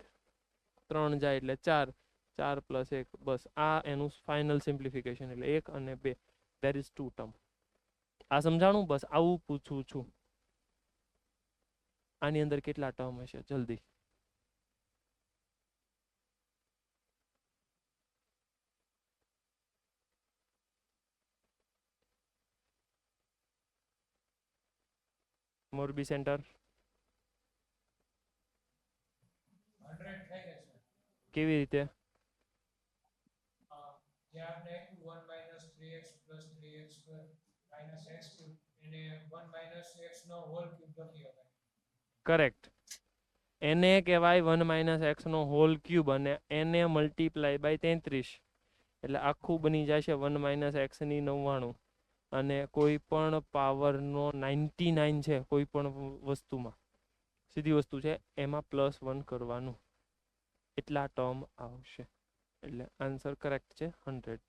3 જાય એટલે 4, 4 + 1, બસ આ એનું ફાઇનલ સિમ્પ્લિફિકેશન એટલે 1 અને 2, ધેર ઇઝ 2 ટર્મ. આ સમજાણું? બસ આવું પૂછું છું. આની અંદર કેટલા ટર્મ હશે જલ્દી? મોરબી સેન્ટર 100 થઈ જશે. કેવી રીતે? જે આપણે 1 - 3x + 3x² - x³ એને 1 - x નો હોલ ક્યુબ લખી શકાય. કરેક્ટ. એને કહેવાય 1 - x નો હોલ ક્યુબ અને એને મલ્ટીપ્લાય બાય 33 એટલે આખું બની જાય છે 1 - x ની 99. અને કોઈ પણ પાવરનો 99 છે કોઈ પણ વસ્તુમાં, સીધી વસ્તુ છે, એમાં +1 કરવાનું, એટલા ટર્મ આવશે. એટલે આન્સર કરેક્ટ છે 100.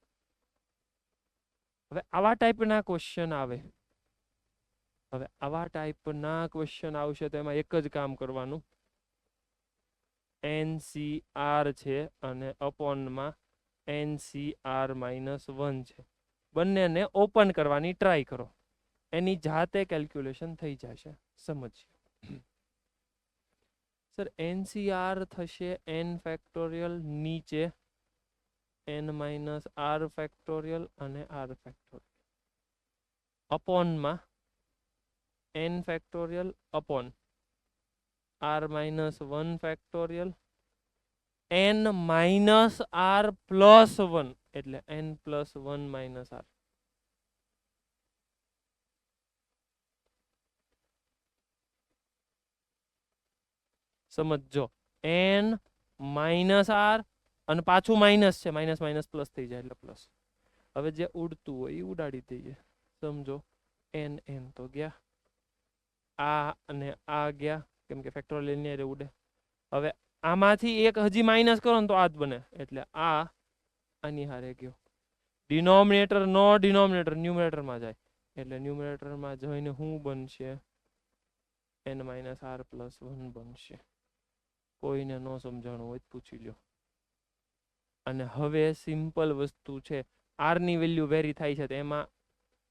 હવે આવા ટાઈપના ક્વેશ્ચન આવે, હવે આવા ટાઈપના ક્વેશ્ચન આવશે તો એમાં એક જ કામ કરવાનું, NCR છે અને અપોનમાં NCR -1 છે. બંનેને ઓપન કરવાની ટ્રાય કરો, એની જાતે કેલ્ક્યુલેશન થઈ જશે. સમજીએ સર, NCR થશે n ફેક્ટોરિયલ નીચે n-r ફેક્ટોરિયલ અને r ફેક્ટોરિયલ અપોનમાં n factorial upon r-1 factorial n-r+1 એટલે n+1 - r. સમજો, n -r અને પાછું માઇનસ છે, માઇનસ માઇનસ પ્લસ થઈ જાય એટલે પ્લસ. હવે જે ઉડતું હોય એ ઉડાડી દઈએ. સમજો n n તો ગયા, આ અને આ ગયા, કેમ કે ફેક્ટોરિયલ ની હારે ઉડે. હવે આમાંથી એક હજી માઇનસ કરો ને તો આ જ બને, એટલે આ આની હારે ગયો. ડિનોમિનેટર નો ડિનોમિનેટર ન્યુમરેટરમાં જાય, એટલે ન્યુમરેટરમાં જઈને શું બનશે? n-r+1 બનશે. કોઈને ન સમજાણું હોય તો પૂછી લ્યો. અને હવે સિમ્પલ વસ્તુ છે, r ની વેલ્યુ વેરી થાય છે, તો એમાં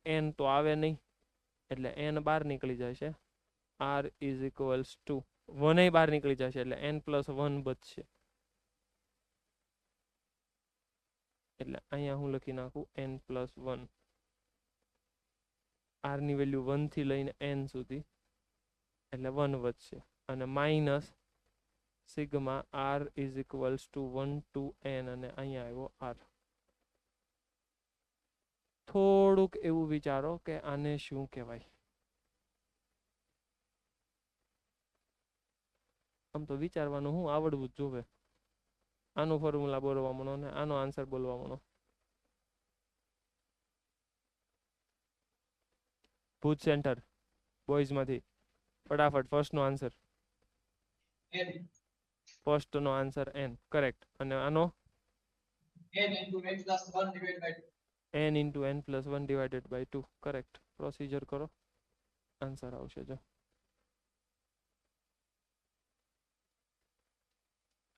n તો આવે નહીં, એટલે n બહાર નીકળી જશે. r = 1 બહાર નીકળી જશે, એટલે n+1 બચશે. એટલે અહીંયા હું લખી નાખું n+1. r ની વેલ્યુ 1 થી લઈને n સુધી, એટલે 1 વધશે. અને minus sigma r = 1 to n, અને અહીંયા આવ્યો r. થોડુંક એવું વિચારો કે આને શું કહેવાય. આમ તો વિચારવાનું હું આવડવું જ જોવે. આનું ફોર્મ્યુલા બોલવા માંડો ને આનો આન્સર બોલવા માંડો. ભુજ સેન્ટર બોયઝ માંથી ફટાફટ ફર્સ્ટ નો આન્સર. n ફર્સ્ટ નો આન્સર n કરેક્ટ. અને આનો n into n+1 divided by 2. n into n+1 divided by 2 correct. Procedure કરો, આન્સર આવશે. જો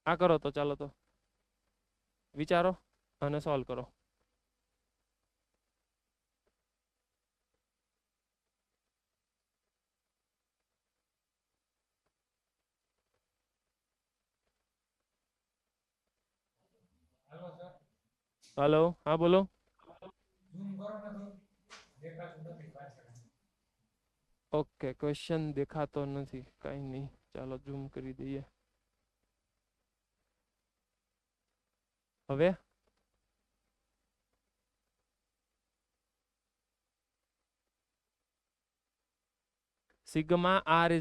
આ કરો તો ચાલો, તો વિચારો અને સોલ્વ કરો. હાલો સર, હાલો, હા બોલો. ઝૂમ કરો ને તો દેખાતું નથી પાછળ. ઓકે, ક્વેશ્ચન દેખાતો નથી, કઈ નહીં, ચાલો ઝૂમ કરી દઈએ. હવે સિગ્મા r =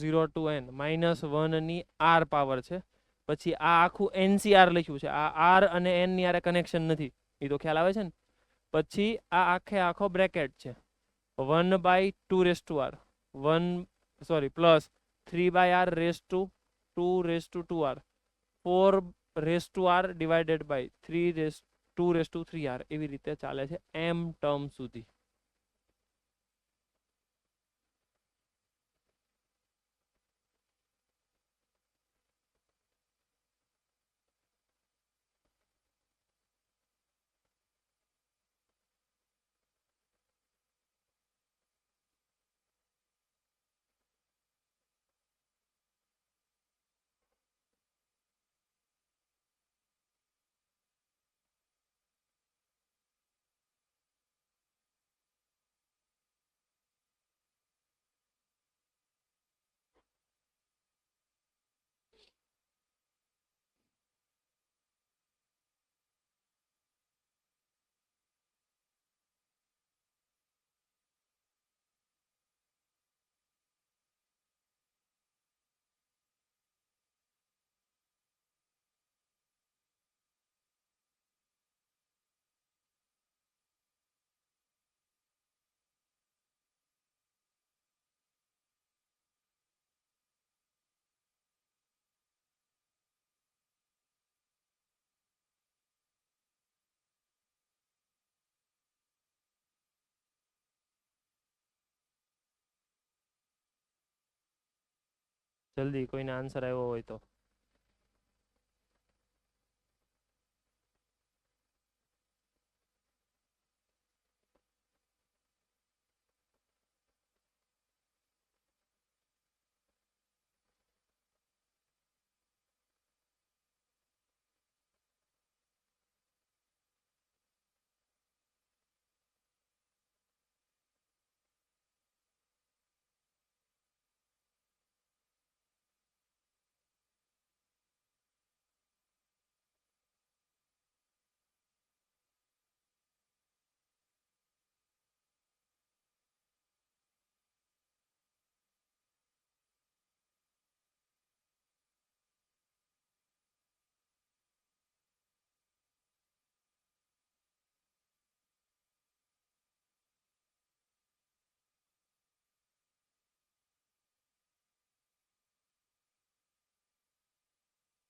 0 to n -1 ની r પાવર છે. પછી આ આખું NCR લખ્યું છે, આ r અને n ની આરે કનેક્શન નથી, એ તો ખ્યાલ આવે છે ને. પછી આ આખો બ્રેકેટ છે, 1/2r 1 plus 3/r raised to 2r 4r divided by 2/3r એવી રીતે ચાલે છે m ટર્મ સુધી. જલ્દી કોઈને આન્સર આવ્યો હોય તો.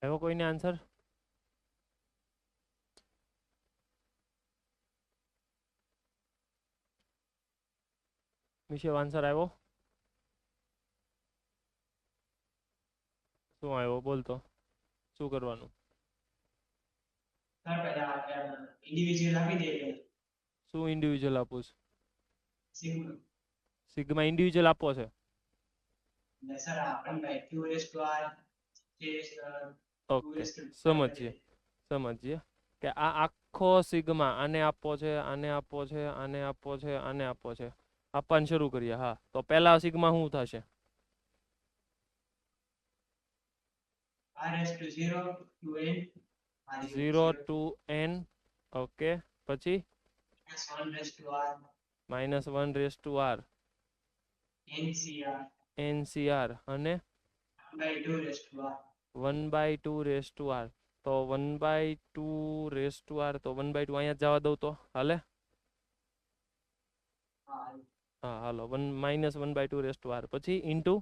આવ્યો કોઈને આન્સર? મિશેલ આન્સર આવ્યો? શું આવ્યો બોલતો? શું કરવાનું? સર પહેલા ઇન્ડિવિજ્યુઅલ આપી દે શું ઇન્ડિવિજ્યુઅલ આપું છું? સિગ્મા સિગ્મા ઇન્ડિવિજ્યુઅલ આપવો છે. ને સર આપણ by q raise to r જે ઓકે, સમજીએ કે આ આખો સિગ્મા આને આપવો છે, આને આપવો છે, આને આપવો છે, આને આપવો છે. આપવાનું શરૂ કરીએ. હા, તો પહેલા સિગ્મા શું થશે? r raise to 0 to n r 0 to n. Okay, પછી -1 raise to r -1 raise to r ncr ncr અને 1/2 raise to r 1/2 raise to r. તો 1/2 રેસ ટુ r, તો 1/2 અહીંયા જ જવા દઉં તો હાલે? હા હા હાલો, -1/2 રેસ ટુ r પછી ઇન્ટુ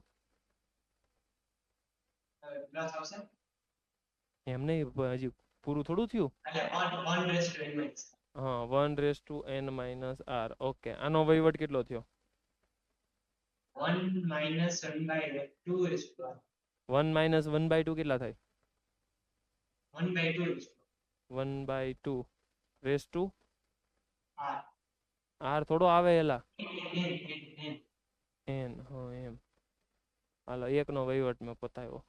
પ્લસ આવશે એમ નહીં, હજી પૂરું થોડું થયું. એટલે 1 રેસ ટુ n માઈનસ હા, 1 raise to n minus r. Okay, આનો વહીવટ કેટલો થયો? 1 -1/2 રેસ ટુ r 1 - 1/2 કેટલા થાય? 1/2 raise two 1/2 raise to r r થોડો આવે એલા. n n. હા એમ. હાલો, એકનો વહીવટ મેં પતાવ્યો.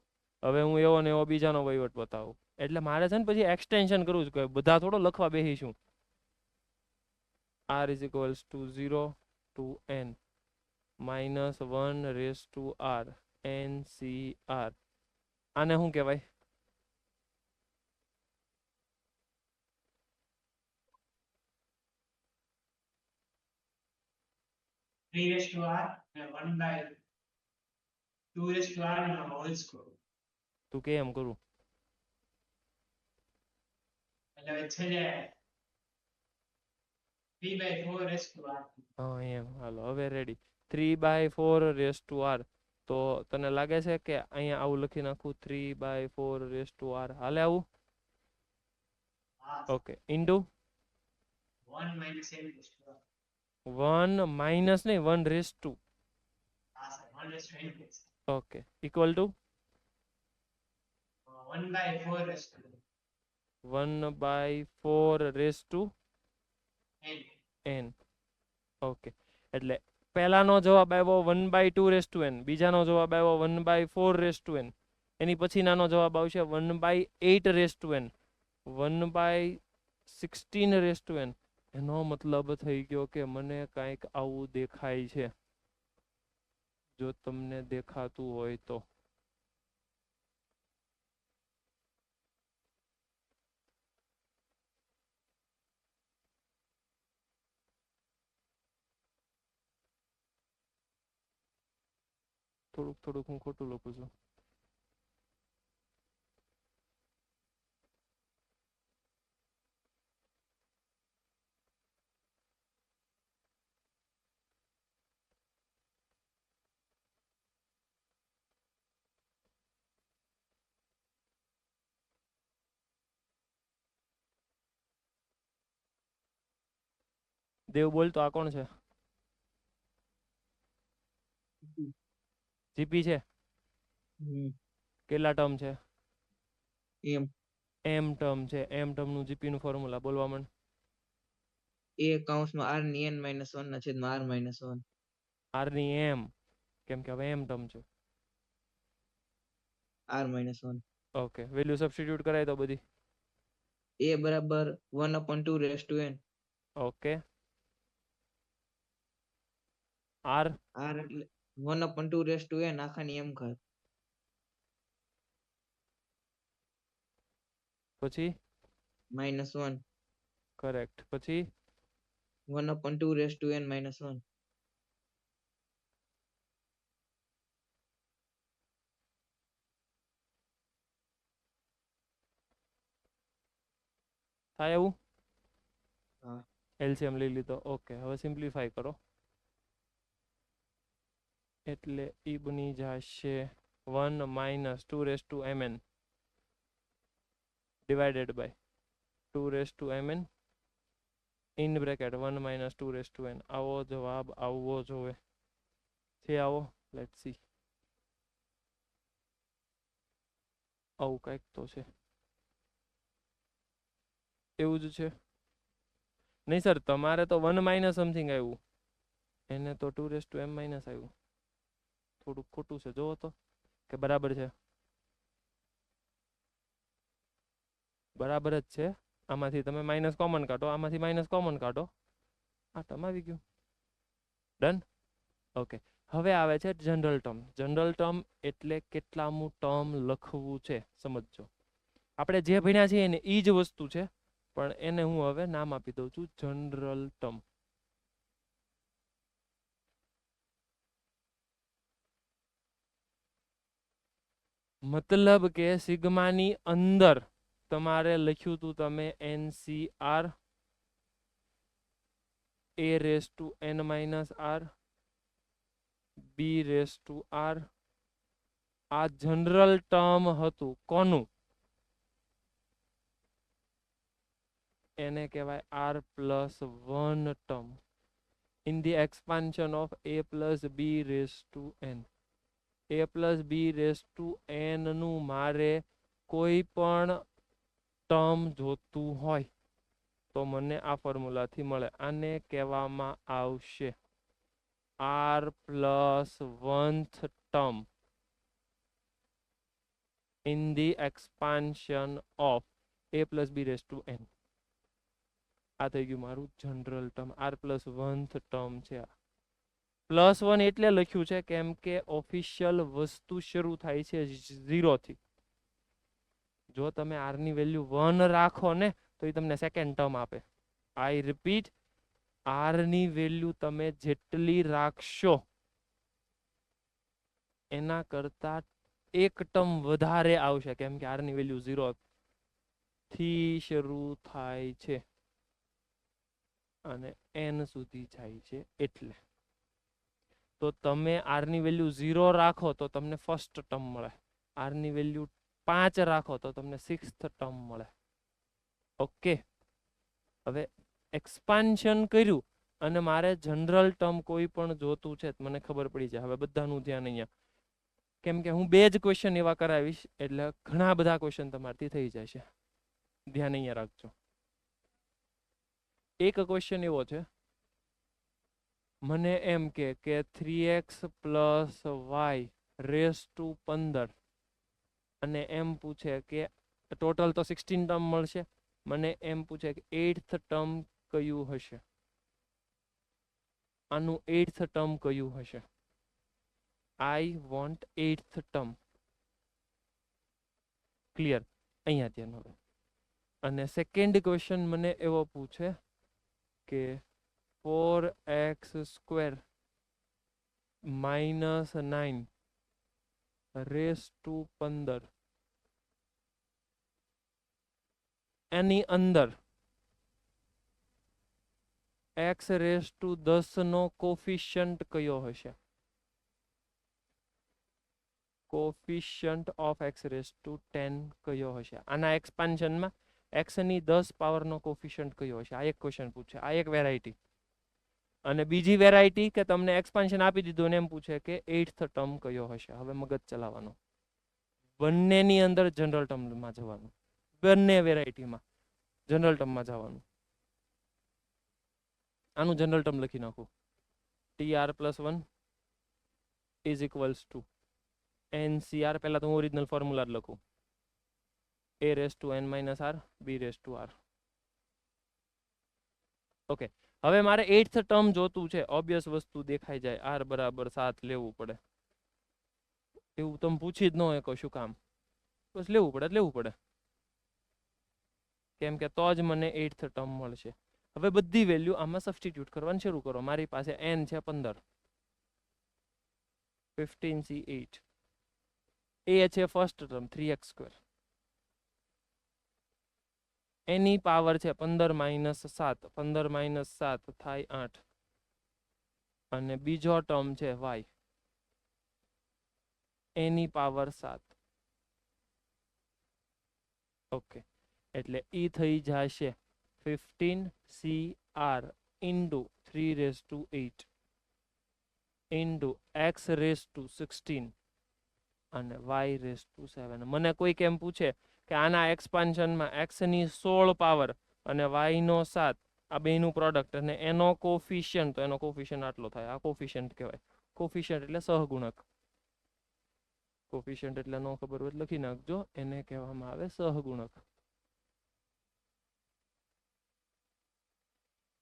હવે હું એવો ને એવો બીજાનો વહીવટ બતાવું. એટલે મારે છે ને પછી એક્સટેન્શન કરવું છે, બધા થોડો લખવા બેસીશું. r is equals to 0 to n -1 raise to r ncr. આને શું કહેવાય? 3 રેસ ટુ r અને 1/2 રેસ ટુ r નો હોલ સ્ક્વેર તું કે એમ કરું? એટલે હવે છેલ્લે 3/4 રેસ ટુ r હા એમ. હાલો, હવે રેડી. 3/4 race to r. તો તને લાગે છે કે અહીંયા આવું લખી નાખું 3/4 રેસ ટુ r હાલે આવું? હા okay, into 1 - n race to r 1 minus નહીં, 1 રેસ ટુ. હા sir 1 raise to n plus okay, equal to 1/4 raise to 1/4 race to n n. Okay, એટલે પહેલાનો જવાબ આવ્યો 1/2 રેસ ટુ n, બીજાનો જવાબ આવ્યો 1/4 રેસ ટુ n, એની પછીનાનો જવાબ આવશે 1/8 race to n, 1/16 race to n. એનો મતલબ થઈ ગયો કે મને કાંઈક આવું દેખાય છે. જો તમને દેખાતું હોય તો થોડુંક હું ખોટું લખું છું. દેવ બોલ તો આ કોણ છે? જીપી છે? કેટલા ટર્મ છે? એમ ટર્મ છે. એમ ટર્મ નું જીપી નું ફોર્મ્યુલા બોલવા માંડ. એ કૌંસમાં r ની n - 1 ના છેદમાં r - 1 r ની એમ, કેમ કે હવે એમ ટર્મ છે. r - 1 ઓકે, વેલ્યુ સબસ્ટિટ્યુટ કરાય તો બધી. a બરાબર 1/2 raise to n okay, r r એટલે 1/2 રેસ ટુ n આખાની m ઘાત પછી -1 કરેક્ટ, પછી 1/2 રેસ ટુ n - 1 થાય એવું? હા એલસીએમ લઈ લીધો. ઓકે, હવે સિમ્પ્લિફાય કરો એટલે ઈ બની જશે 1 - 2 raise to mn divided by 2 mn in bracket 1 - 2 n. આવો જવાબ આવવો જોઈએ છે. આવો લેટ્સ સી. આવું કંઈક તો છે, એવું જ છે. નહીં સર, તમારે તો 1 - સમથિંગ આવ્યું, એને તો 2 m - આવ્યું. થોડુંક ખોટું છે, જોવો તો કે બરાબર છે. બરાબર જ છે. આમાંથી તમે માઇનસ કોમન કાઢો, આમાંથી માઇનસ કોમન કાઢો, આ ટર્મ આવી ગયું. ડન. ઓકે, હવે આવે છે જનરલ ટર્મ. જનરલ ટર્મ એટલે કેટલામું ટર્મ લખવું છે સમજજો. આપણે જે ભણ્યા છીએ ને એ જ વસ્તુ છે, પણ એને હું હવે નામ આપી દઉં છું જનરલ ટર્મ. મતલબ કે સિગ્માની અંદર તમારે લખ્યું હતું તમે NCR a⁻n−r b⁻r. આ જનરલ ટર્મ હતું. કોનું? એને કહેવાય r+1 term in the expansion of a+b⁻n. a+b⁻n નું મારે કોઈ પણ ટર્મ જોતું હોય તો મને આ ફોર્મ્યુલાથી મળે. આને કહેવામાં આવશે r+1th term in the expansion of a+b⁻n. આ થઈ ગયું મારું જનરલ ટર્મ. r+1th ટર્મ છે. આ +1 એટલે લખ્યું છે કેમ કે ઓફિશિયલ વસ્તુ શરૂ થાય છે 0 થી. જો તમે r ની વેલ્યુ 1 રાખો ને તો એ તમને સેકન્ડ ટર્મ આપે. આઈ રિપીટ, r ની વેલ્યુ તમે જેટલી રાખશો એના કરતા એક ટર્મ વધારે આવશે, કેમ કે r ની વેલ્યુ 0 થી શરૂ થાય છે અને n સુધી જાય છે. એટલે તો તમે r ની વેલ્યુ 0 રાખો તો તમને ફર્સ્ટ ટર્મ મળે. r ની વેલ્યુ 5 રાખો તો તમને સિક્સ્થ ટર્મ મળે. ઓકે, હવે એક્સપાન્શન કર્યું અને મારે જનરલ ટર્મ કોઈ પણ જોતું છે, મને ખબર પડી જાય. હવે બધાનું ધ્યાન અહીંયા, કેમ કે હું 2 જ ક્વેશ્ચન એવા કરાવીશ એટલે ઘણા બધા ક્વેશ્ચન તમારથી થઈ જશે. ધ્યાન અહીંયા રાખજો. એક ક્વેશ્ચન એવો છે, મને એમ કે 3x + y⁻15 અને એમ પૂછે કે ટોટલ તો 16 ટર્મ મળશે. મને એમ પૂછે કે 8th ટર્મ કયું હશે, આનું 8th ટર્મ કયું હશે. I want 8th term. Clear? અહીંયા ધ્યાન હવે. અને સેકન્ડ ક્વેશ્ચન મને એવો પૂછે કે 4x² - 9 એની અંદર x⁻10 નો કોફિશિયન્ટ કયો હશે? કોફિશિયન્ટ ઓફ x⁻10 કયો હશે? આના એક્સપાન્શનમાં x ની 10 પાવરનો કોફિશિયન્ટ કયો હશે? આ એક ક્વેશ્ચન પૂછે. આ એક વેરાયટી. અને બીજી વેરાયટી કે તમને એક્સપાન્શન આપી દીધું અને એમ પૂછે કે 8th ટર્મ કયો હશે. હવે મગજ ચલાવવાનો. બંનેની અંદર જનરલ ટર્મમાં જવાનું. બંને વેરાયટીમાં જનરલ ટર્મમાં જવાનું. આનું જનરલ ટર્મ લખી નાખું. tr+1 = NCR. પહેલા તો હું ઓરિજિનલ ફોર્મ્યુલા જ લખું. a⁻n−r b⁻r. ઓકે, હવે મારે 8th ટર્મ જોતું છે. ઓબ્વિયસ વસ્તુ દેખાઈ જાય, r = 7 લેવું પડે. એવું તમે પૂછી જ ન હોય શું કામ, બસ લેવું પડે. કેમ કે તો જ મને 8th ટર્મ મળશે. હવે બધી વેલ્યુ આમાં સબસ્ટિટ્યુટ કરવાનું શરૂ કરો. મારી પાસે n છે 15, 15c8. a છે ફર્સ્ટ ટર્મ 3x². એની પાવર છે 15 - 7. 15 - 7 થાય 8. અને બીજો ટર્મ છે y, એની પાવર 7. ઓકે, એટલે ઈ થઈ જશે 15CR into 3⁸ into x⁻16 અને y⁻7. મને કોઈક એમ પૂછે કે આના એક્સપાન્શનમાં x ની 16 પાવર અને y નો 7 આ બેનું પ્રોડક્ટ અને એનો કોફિશિયન્ટ, તો એનો કોફિશિયન્ટ આટલો થાય. આ કોફિશિયન્ટ કહેવાય. કોફિશિયન્ટ એટલે સહગુણક. કોફિશિયન્ટ એટલે નો ખબર હોય તો લખી નાખજો, એને કહેવામાં આવે સહગુણક.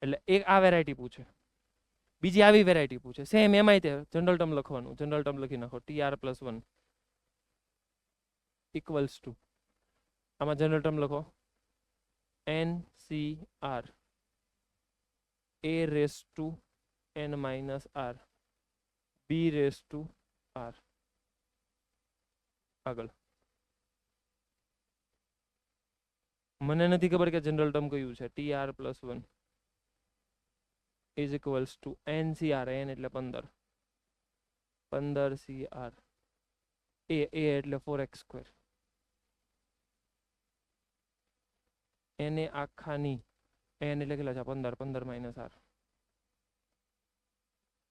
એટલે એક આ વેરાયટી પૂછે, બીજી આવી વેરાયટી પૂછે, સેમ એમાંય તે જનરલ ટર્મ લખવાનું. જનરલ ટર્મ લખી નાખો TR+1 ઇક્વલ્સ ટુ, આમાં જનરલ ટર્મ લખો NCR A⁻n−r B⁻r. આગળ મને નથી ખબર કે જનરલ ટર્મ કયું છે. TR+1 is equals two NCR, n એટલે 15, 15CR A એટલે 4x², n એ આખાની, n એટલે કેટલા છે 15, 15 - r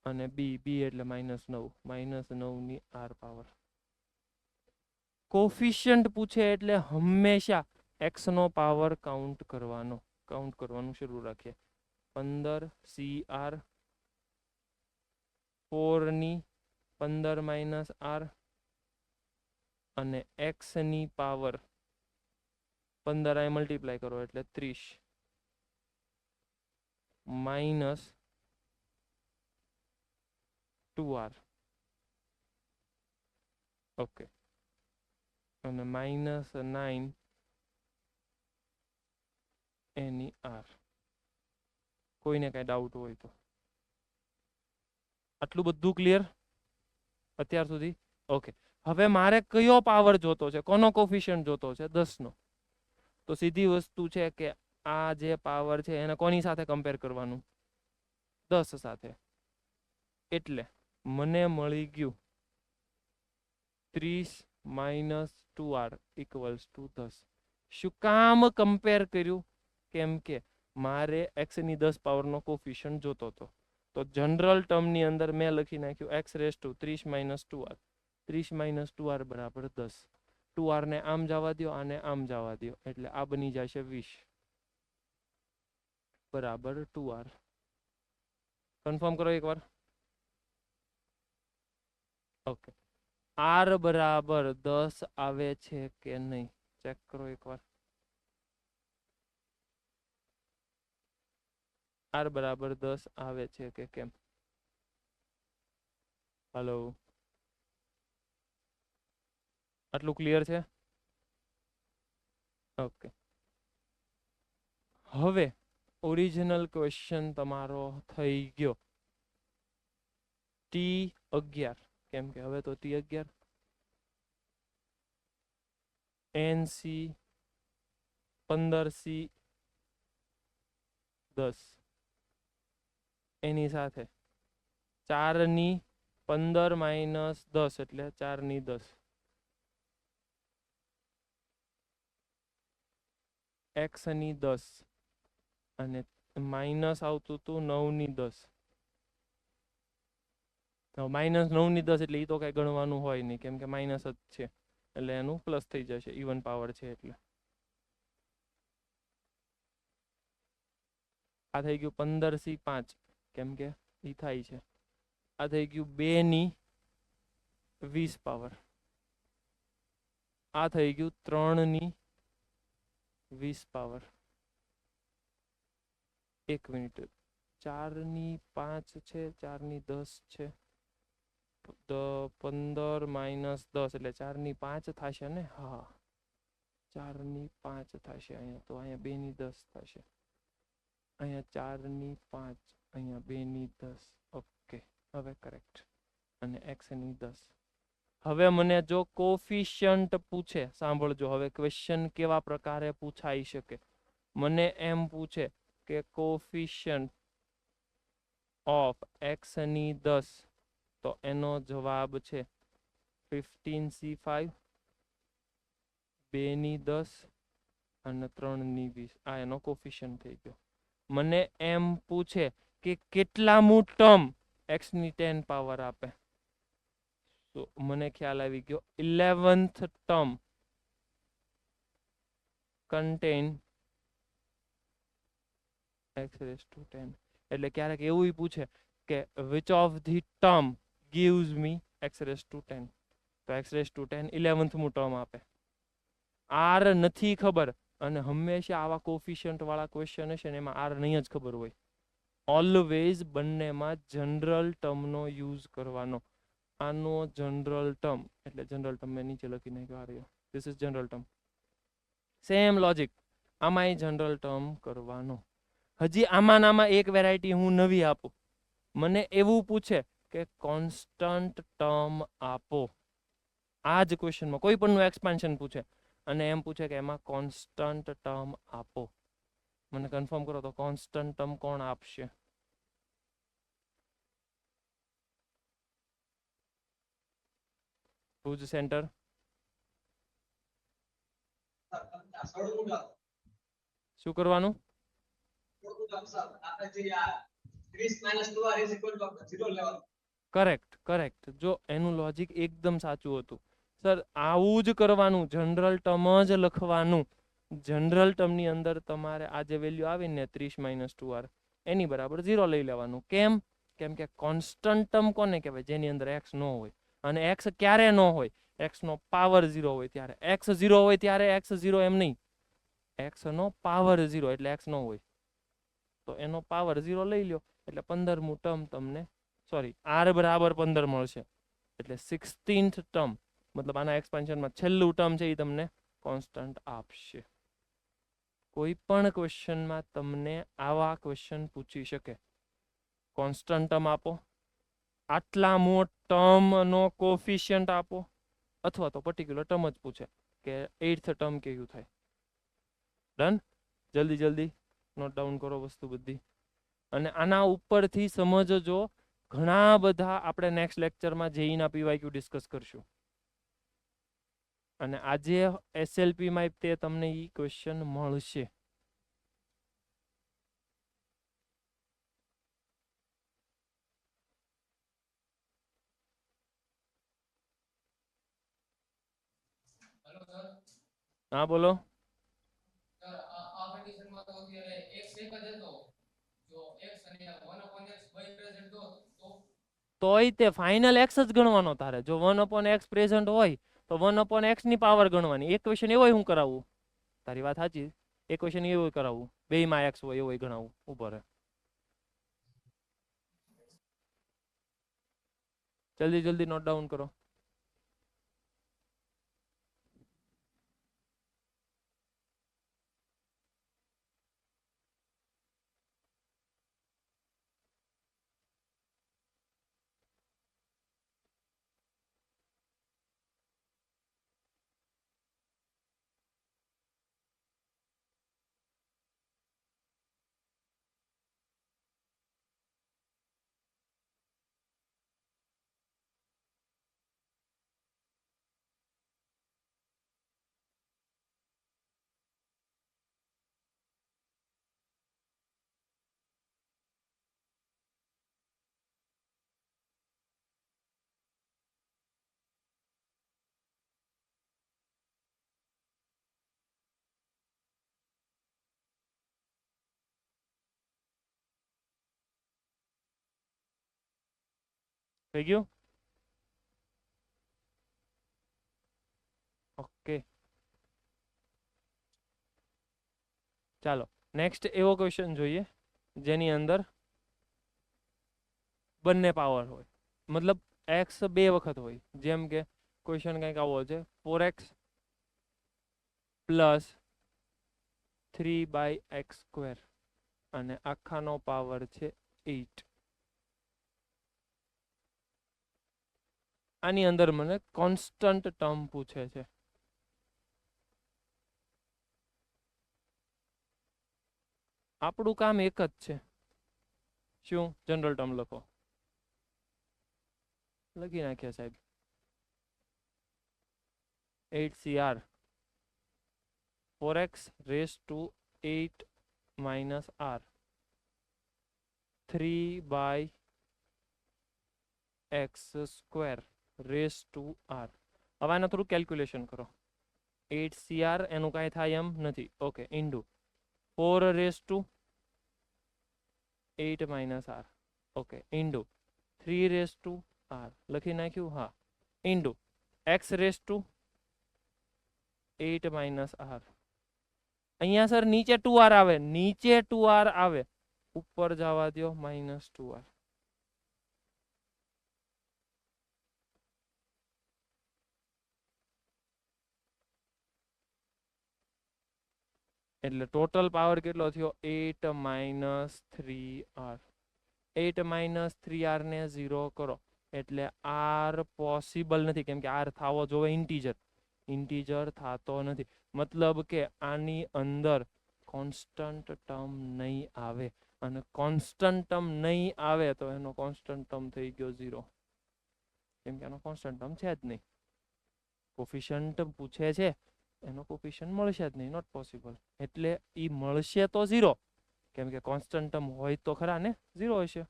અને b એટલે -9, -9 ની r પાવર. કોફિશિયન્ટ પૂછે એટલે હંમેશા x નો પાવર કાઉન્ટ કરવાનું શરૂ રાખીએ. 15CR 4 ની 15 - r અને x ની પાવર 15 આ મલ્ટીપ્લાય કરો એટલે 30 -2r. ઓકે, અને -9 એની r. કોઈને કઈ ડાઉટ હોય તો. આટલું બધું ક્લિયર અત્યાર સુધી? ઓકે, હવે મારે કયો પાવર જોતો છે, કોનો કોફિશિયન્ટ જોતો છે? 10 નો. તો સીધી વસ્તુ છે કે આ જે પાવર છે એને કોની સાથે કમ્પેર કરવાનું? 10 સાથે. એટલે મને મળી ગયું 30 - 2r ઇક્વલ્સ ટુ 10. શું કામ કમ્પેર કર્યું? કેમ કે મારે x ની 10 પાવરનો કોફિશિયન્ટ જોતો હતો. તો જનરલ ટર્મની અંદર મેં લખી નાખ્યું x⁻30 - 2r. 30 - 2r બરાબર 10. 2r ને આમ જવા દો, આને આમ જવા દો, એટલે આ બની જશે 20 બરાબર 2r. કન્ફર્મ કરો એકવાર. ઓકે, r બરાબર 10 આવે છે કે નહીં ચેક કરો એકવાર. r બરાબર 10 આવે છે કે કેમ? હલો, આટલું ક્લિયર છે? ઓકે, હવે ઓરિજિનલ ક્વેશ્ચન તમારો થઈ ગયો T11. કેમ કે હવે તો T11 NC 15C 10 એની સાથે 4 ની 15 - 10 એટલે 4 ની 10, x ની 10 અને માઇનસ આવતું હતું 9 ની 10. -9 ની 10 એટલે એ તો કઈ ગણવાનું હોય નહીં, કેમ કે માઇનસ જ છે, એટલે એનું પ્લસ થઈ જશે, ઇવન પાવર છે એટલે. આ થઈ ગયું 15C 5, કેમ કે ઈ થાય છે. આ થઈ ગયું 2 ની 20 પાવર. આ થઈ ગયું 3 ની 20 પાવર. 1 મિનિટ, 4 ની 5 છે, 4 ની 10 છે, 15 - 10 એટલે 4 ની 5 થશે ને? હા, 4 ની 5 થશે અહીંયા. તો અહીંયા 2 ની 10 થશે, અહીંયા 4 ની 5, અહીંયા 2 ની 10. ઓકે, હવે કરેક્ટ. અને x ની 10. હવે મને જો કોફિશિયન્ટ પૂછે, સાંભળજો હવે ક્વેશ્ચન કેવા પ્રકારે પૂછાઈ શકે. મને એમ પૂછે કે કોફિશિયન્ટ ઓફ x ની 10, તો એનો જવાબ છે 15C5, 2 ની 10 અને 3 ની 20 આ એનો કોફિશિયન્ટ થઈ ગયો. મને એમ પૂછે કે કેટલામું ટર્મ x ની 10 પાવર આપે, તો મને ખ્યાલ આવી ગયો 11th term contain x raised to 10. એટલે ક્યારેક એવું પૂછે કે which of the term gives me x raised to 10, તો x raised to 10 11th mu term આપે. r નથી ખબર, અને હંમેશા આવા કોફિશિયન્ટ વાળા ક્વેશ્ચન હશે ને એમાં r નહીં જ ખબર હોય. ઓલવેઝ બંનેમાં જનરલ ટર્મનો યુઝ કરવાનો. આનો જનરલ ટર્મ એટલે જનરલ ટર્મ મેં નીચે લખી નાખ્યો, આ રહ્યો, this is general term. Same logic, આમાંય જનરલ ટર્મ કરવાનો. હજી આમાં એક વેરાયટી હું નવી આપું. મને એવું પૂછે કે કોન્સ્ટન્ટ ટર્મ આપો, આ જ ક્વેશ્ચનમાં કોઈ પણનું એક્સપાન્શન પૂછે અને એમ પૂછે કે એમાં કોન્સ્ટન્ટ ટર્મ આપો, મને કન્ફર્મ કરો તો કોન્સ્ટન્ટ ટર્મ કોણ આપશે? ભુજ સેન્ટર. શું કરવાનું? Correct correct. જો એનું લોજિક એકદમ સાચું હતું સર, આવું જ કરવાનું, જનરલ ટર્મ જ લખવાનું. જનરલ ટર્મની અંદર તમારે આ જે વેલ્યુ આવીને 30 - 2r એની બરાબર 0 લઈ લેવાનું. કેમ? કેમ કે કોન્સ્ટન્ટ ટર્મ કોને કહેવાય? જેની અંદર x ન હોય. અને x ક્યારે ન હોય? x નો પાવર 0 હોય ત્યારે. x 0 હોય ત્યારે x 0 એમ નહીં, x નો પાવર 0 એટલે x ન હોય, તો એનો પાવર 0 લઈ લ્યો એટલે 15મું ટર્મ તમને, સોરી, r બરાબર 15 મળશે. એટલે 16th ટર્મ, મતલબ આના એક્સપાન્શનમાં છેલ્લું ટર્મ છે એ તમને કોન્સ્ટન્ટ આપશે. કોઈ પણ ક્વેશ્ચનમાં તમને આવા ક્વેશ્ચન પૂછી શકે, કોન્સ્ટન્ટ ટર્મ આપો, આટલામો ટર્મનો કોફિશિયન્ટ આપો, અથવા તો પર્ટિક્યુલર ટર્મ જ પૂછે કે 8th ટર્મ કેવું થાય. ડન? જલ્દી જલ્દી નોટ ડાઉન કરો વસ્તુ બધી. અને આના ઉપરથી સમજજો, ઘણા બધા આપણે નેક્સ્ટ લેક્ચરમાં જેઈના પીવાયક્યુ ડિસ્કસ કરશું. અને આજે એસએલપીમાં તે તમને ઈ ક્વેશ્ચન મળશે. Hello sir. હા બોલો. સર આ કન્ડિશનમાં તો અત્યારે x એક જ હતો, જો x અને 1/x by પ્રેઝન્ટ હતો તો તોય તે ફાઇનલ x જ ગણવાનો તારે. જો 1/x પ્રેઝન્ટ હોય તો 1/x ની પાવર ગણવાની. એક ક્વેશ્ચન એવો હું કરાવું, તારી વાત સાચી, એક ક્વેશ્ચન એવો કરાવું, બેયમાં x હોય એવો ગણાવું ઉપર. જલ્દી જલ્દી નોટ ડાઉન કરો. થઈ ગયું? ઓકે, ચાલો નેક્સ્ટ એવો ક્વેશ્ચન જોઈએ જેની અંદર બંને પાવર હોય, મતલબ x 2 વખત હોય. જેમ કે ક્વેશ્ચન કંઈક આવો છે, 4x પ્લસ 3/x², અને આખાનો પાવર છે 8. આની અંદર મને કોન્સ્ટન્ટ ટર્મ પૂછે છે. આપણું કામ એક જ છે, શું? જનરલ ટર્મ લખો. લખી નાખ્યા સાહેબ. 8CR 4x raised to 8 minus r 3 by x square raised to r. હવે આને થોડું કેલ્ક્યુલેશન કરો. 8 cr એનું કાંઈ થાય એમ નથી. Okay, into 4 raised to 8 minus r. Okay, into 3 raised to r લખી નાખ્યું. હા, into x raised to 8 minus r. અહીંયા સર નીચે 2r આવે, નીચે 2r આવે, ઉપર જવા દો માઇનસ 2r. એટલે ટોટલ પાવર કેટલો થયો? 8 minus 3r. 8 minus 3r ને 0 કરો એટલે r પોસિબલ નથી, કેમ કે r થાવો જોવે ઇન્ટીજર. ઇન્ટીજર થતો નથી, મતલબ કે આની અંદર કોન્સ્ટન્ટ ટર્મ નહીં આવે, અને કોન્સ્ટન્ટ ટર્મ નહીં આવે તો એનો કોન્સ્ટન્ટ ટર્મ થઈ ગયો 0, કેમ કે આનો કોન્સ્ટન્ટ ટર્મ છે જ નહીં. કોફિશિયન્ટ પૂછે છે, એનો કોફિશિયન્ટ મળશે જ નહીં, નોટ પોસિબલ. એટલે એ મળશે તો 0, કેમ કે કોન્સ્ટન્ટ ટર્મ હોય તો ખરા ને, 0 હશે.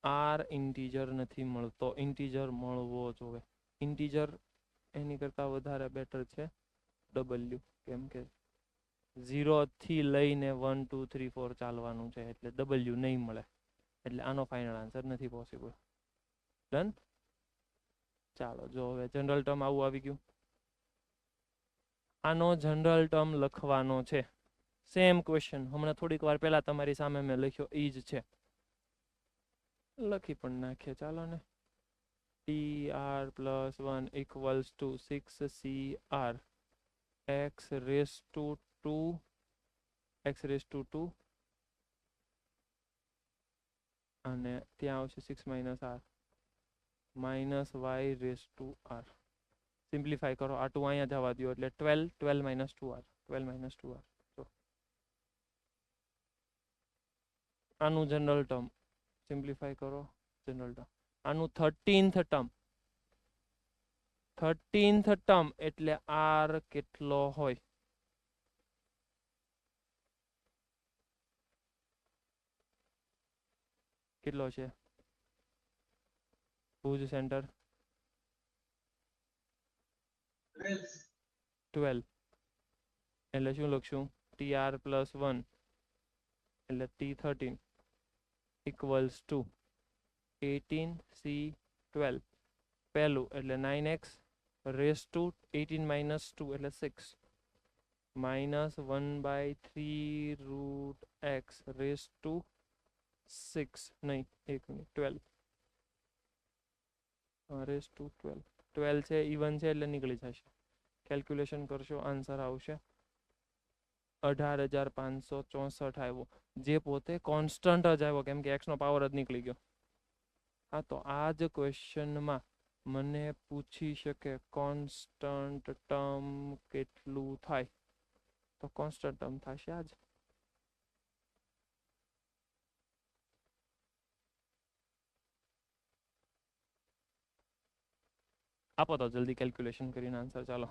r ઇન્ટીજર નથી મળતો, ઇન્ટીજર મળવો જોવે. ઇન્ટીજર એની કરતા વધારે બેટર છે w, કેમ કે 0 થી લઈને 1 2 3 4 ચાલવાનું છે, એટલે w નહીં મળે. એટલે આનો ફાઇનલ આન્સર નથી પોસિબલ. ડન. ચાલો જો હવે જનરલ ટર્મ આવું આવી ગયું. આનો જનરલ ટર્મ લખવાનો છે. સેમ ક્વેશ્ચન હમણાં થોડીક વાર પહેલા તમારી સામે મેં લખ્યો એ જ છે, લખી પણ નાખીએ. ચાલો ને. tr plus 1 equals to 6cr x raised to 2 અને ત્યાં આવશે 6 minus r minus y raised to r. Simplify કરો, આ 2 અહીંયા જવા દો એટલે 12 minus 2r. તો આનું જનરલ ટર્મ સિમ્પ્લિફાય કરો, જનરલ ટર્મ. આનું 13th ટર્મ એટલે r કેટલો હોય? કેટલો છે? ભુજ સેન્ટર 12. એટલે શું લખશું? tr plus 1 એટલે t13 equals to 18c12. પહેલું એટલે 9x raised to 18 minus 2 એટલે 6 minus 1/3 root x raised to 6 નહીં, 1 મિનિટ, 12 raised to 12 છે, ઇવન છે એટલે નીકળી જશે. કેલ્ક્યુલેશન કરશો, આન્સર આવશે 18,564 આવ્યો, જે પોતે કોન્સ્ટન્ટ જ આવ્યો, કેમ કે x નો પાવર જ નીકળી ગયો. હા, તો આ જ ક્વેશ્ચનમાં મને પૂછી શકે કોન્સ્ટન્ટ ટર્મ કેટલું થાય, તો કોન્સ્ટન્ટ ટર્મ થશે આજ. આપો તો જલ્દી કેલ્ક્યુલેશન કરીને આન્સર. ચાલો.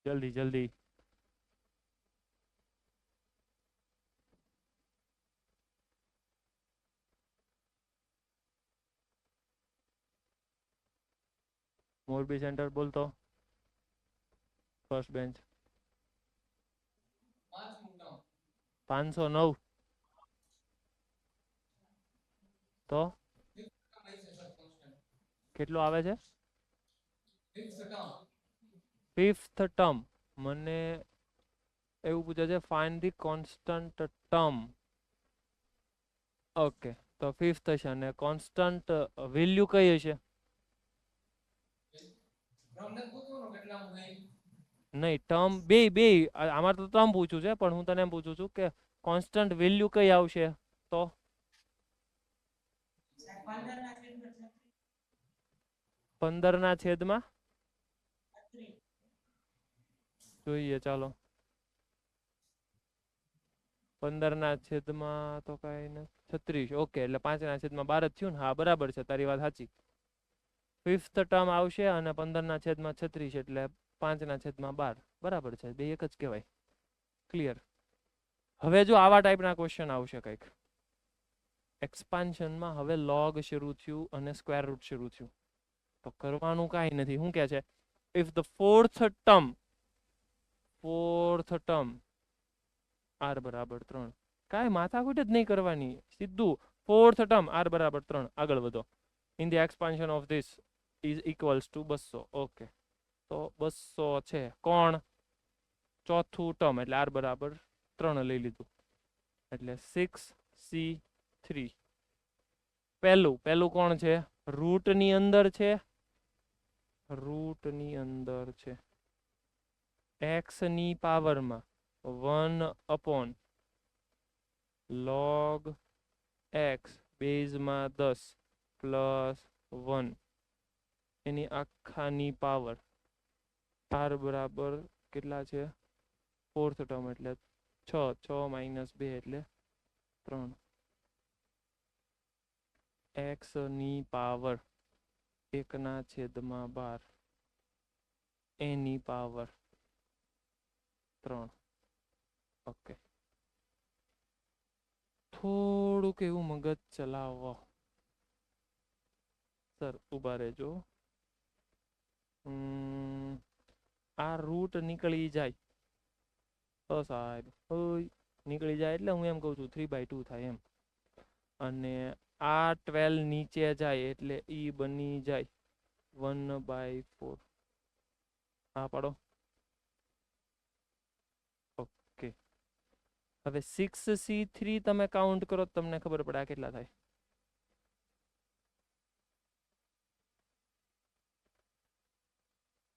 જલ્દી જલ્દી. મોરબી સેન્ટર બોલતો. First bench. પાંચમું ટર્મ 509. તો ટર્મ છે સર કોન્સ્ટન્ટ કેટલું આવે છે? Fifth term fifth term. મને એવું પૂછે છે find the constant term. Okay, તો ફિફ્થ હશે અને કોન્સ્ટન્ટ વેલ્યુ કઈ હશે? ટર્મ ને પૂછવાનું કેટલામું ગઈ નહીં, ટર્મ બે બે આમાં તો ટર્મ પૂછું છે, પણ હું તને એમ પૂછું છું કે કોન્સ્ટન્ટ વેલ્યુ કઈ આવશે? તો 15/36 જોઈએ, ચાલો. 15/36 તો કઈ નથી, 36. ઓકે, એટલે 5/12 જ થયું ને? હા, બરાબર છે, તારી વાત સાચી. ફિફ્થ ટર્મ આવશે અને 15/36 એટલે 5/12. બરાબર છે, બે એક જ કહેવાય. ક્લિયર. હવે જો આવા ટાઈપના ક્વેશ્ચન આવશે કંઈક એક્સપાન્શનમાં, હવે લોગ શરૂ થયું અને સ્ક્વેર રૂટ શરૂ થયું, તો કરવાનું કાંઈ નથી. શું કહે છે? If the fourth term r બરાબર 3. કાંઈ માથાકૂટ જ નહીં કરવાની, સીધું ફોર્થ ટર્મ r બરાબર 3. આગળ વધો. In the expansion of this is equals two 200. Okay, તો 200 છે. કોણ? ચોથું ટર્મ એટલે r બરાબર 3 લઈ લીધું, એટલે 6c3. પહેલું કોણ છે? રૂટની અંદર છે. x ની પાવરમાં 1/log x બેઝમાં 10 પ્લસ 1 એની આખાની પાવર. r બરાબર કેટલા છે? ફોર્થ ટર્મ એટલે 6 - 2 એટલે 3. x ની પાવર 1/12 એની પાવર 3. ઓકે, થોડુંક એવું મગજ ચલાવો સર, ઉભા રહેજો. આ રૂટ નીકળી જાય તો સાહેબ નીકળી જાય એટલે હું એમ કહું છું 3/2 થાય એમ. અને આ 12 નીચે જાય એટલે ઈ બની જાય 1/4. હા પાડો. ઓકે, હવે 6c3 તમે કાઉન્ટ કરો તો તમને ખબર પડે આ કેટલા થાય.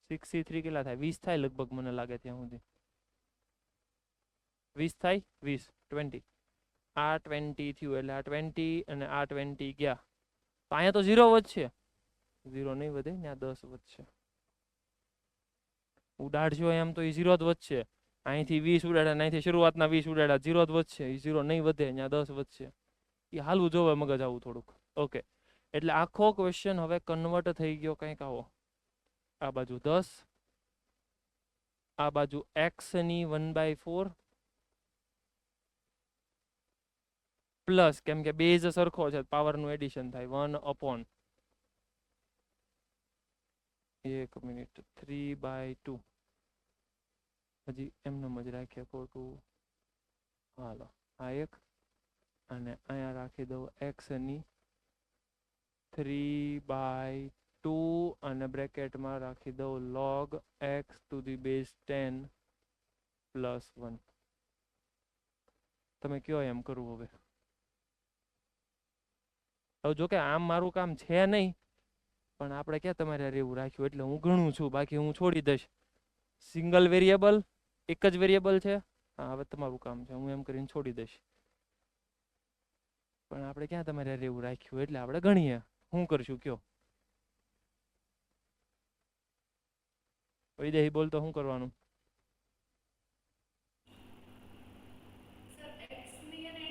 6c3 કેટલા થાય? 20 થાય લગભગ, મને લાગે ત્યાં સુધી 20 થાય. 20 આ 20 થયું એટલે આ 20 અને આ 20 ગયા, તો અહીંયા તો 0 વધશે. 0 નહીં વધે, ત્યાં 10 વધશે. ઉડાડશો એમ તો એ 0 જ વધશે. અહીંથી 20 ઉડાડ્યા, અહીંથી શરૂઆતના 20 ઉડાડ્યા, 0 જ વધશે. એ 0 નહીં વધે, ત્યાં 10 વધશે. એ હાલવું જોવે મગજ આવું થોડુંક. ઓકે, એટલે આખો ક્વેશ્ચન હવે કન્વર્ટ થઈ ગયો કંઈક આવો. આ બાજુ 10, આ બાજુ x ની 1/4 પ્લસ, કેમ કે બેઝ સરખો છે, પાવરનું એડિશન થાય 1/, 1 મિનિટ, 3/2. હજી એમનેમ જ રાખીએ ખોટું. હાલો, આ એક અને અહીંયા રાખી દઉં x ની 3/2 અને બ્રેકેટમાં રાખી દઉં log x to the base 10 plus 1. તમે કયો એમ કરવું હવે? હવે જો કે આમ મારું કામ છે નહીં, પણ આપણે ક્યાં તમારે એવું રાખ્યું એટલે હું ગણું છું, બાકી હું છોડી દઈશ. સિંગલ વેરિયેબલ, એક જ વેરિયેબલ છે. હા, હવે તમારું કામ છે, હું એમ કરીને છોડી દઈશ. પણ આપણે ક્યાં તમારે એવું રાખ્યું એટલે આપણે ગણીએ. શું કરશું કયો? વિદેહી બોલ તો શું કરવાનું? સર x ની અને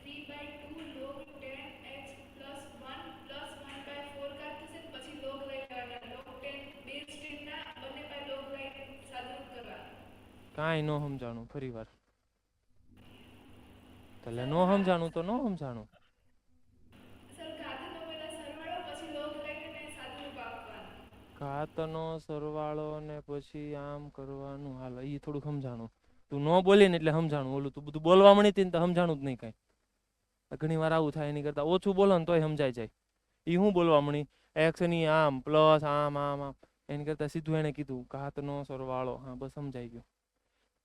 3/2 log 10x plus 1 plus 1/4 કાઢી થશે, પછી log લઈ લેવાના. log 10 બેઝ 10 ના બંને પર log લઈને સાદુરૂપ કરવા. કાંઈ ન સમજાણું ફરી વાર એટલે ન સમજાણું તો ન સમજાણું. સર ઘાતનો પહેલા સરવાળો પછી લોગ લઈને સાદુરૂપ આપવાનું. ઘાતનો સરવાળો ને પછી આમ કરવાનું. હાલ એ થોડું સમજાણું. તું ન બોલી ને એટલે સમજાણું. ઓલું તું બધું બોલવા મળી હતી ને તો સમજાણું જ નહીં કાંઈ. ઘણી વાર આવું થાય. એની કરતા ઓછું બોલો ને તોય સમજાઈ જાય. એ હું બોલવા મળી એક્સ ની આમ પ્લસ આમ આમ આમ. એની કરતા સીધું એને કીધું ઘાતનો સરવાળો. હા બસ સમજાઈ ગયું.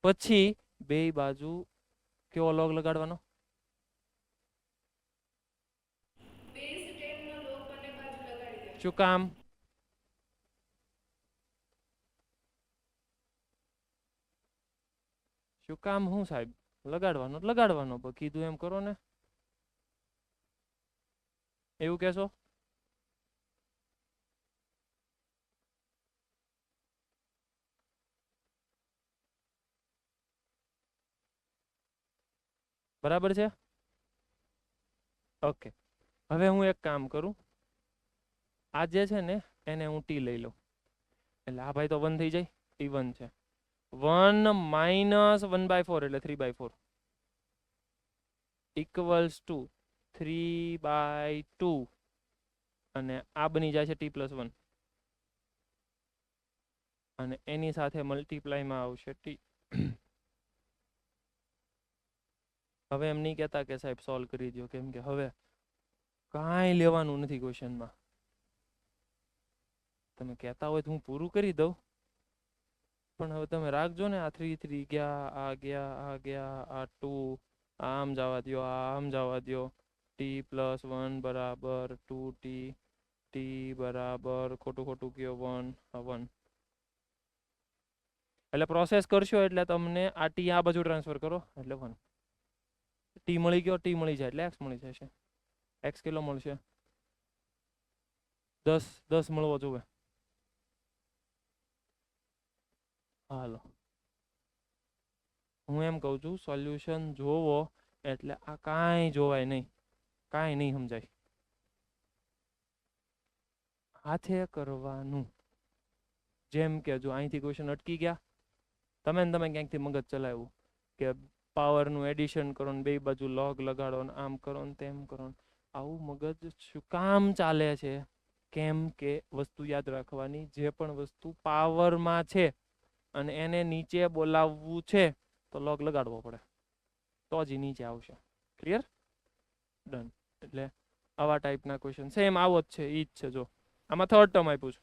પછી બે બાજુ કેવો લોગ લગાડવાનો? બેઝ 10 નો લોગ બંને બાજુ લગાડી દેવાનો. શું કામ? શું કામ? હું સાહેબ લગાડવાનો લગાડવાનો. કીધું એમ કરો ને. એવું કહેશો? બરાબર છે? ઓકે. હવે હું એક કામ કરું. આ જે છે ને એને હું ટી લઈ લઉં. એટલે આ ભાઈ તો 1 થઈ જાય. ટી 1 છે. 1 માઇનસ 1/4 એટલે 3/4 ઇક્વલ્સ ટુ 3/2 અને આ બની જાય છે ટી પ્લસ 1 અને એની સાથે મલ્ટીપ્લાયમાં આવશે ટી. હવે એમ નહીં કહેતા કે સાહેબ સોલ્વ કરી દો, કેમ કે હવે કાંઈ લેવાનું નથી ક્વેશ્ચનમાં. તમે કહેતા હોય તો હું પૂરું કરી દઉં, પણ હવે તમે રાખજો ને. આ 3 3 ગયા, આ ગયા, આ ગયા, આ 2 આમ જવા દો, આમ જવા દો. ટી પ્લસ 1 બરાબર 2t. ટી બરાબર ખોટું ખોટું કયો 1 1. એટલે પ્રોસેસ કરશો એટલે તમને આ ટી આ બાજુ ટ્રાન્સફર કરો એટલે 1. ટી મળી ગયો, ટી મળી જાય એટલે એક્સ મળી જશે. એક્સ કેટલો મળશે? 10 મળવો જોઈએ. હાલો, હું એમ કહું છું સોલ્યુશન જોવો એટલે આ કાંઈ જોવાય નહીં, કાંઈ નહીં સમજાય. હાથે કરવાનું. જેમ કે જો અહીંથી ક્વેશ્ચન અટકી ગયા, તમે ને તમે ક્યાંકથી મગજ ચલાવ્યું કે પાવરનું એડિશન કરો ને બે બાજુ લોગ લગાડો ને આમ કરો ને તેમ કરો. આવું મગજ શું કામ ચાલે છે? કેમ કે વસ્તુ યાદ રાખવાની, જે પણ વસ્તુ પાવરમાં છે અને એને નીચે બોલાવવું છે તો લોગ લગાડવો પડે, તો જ નીચે આવશે. ક્લિયર? ડન. એટલે આવા ટાઈપના ક્વેશ્ચન સેમ આવો જ છે, ઈ જ છે. જો આમાં થર્ડ ટર્મ આપ્યું છે,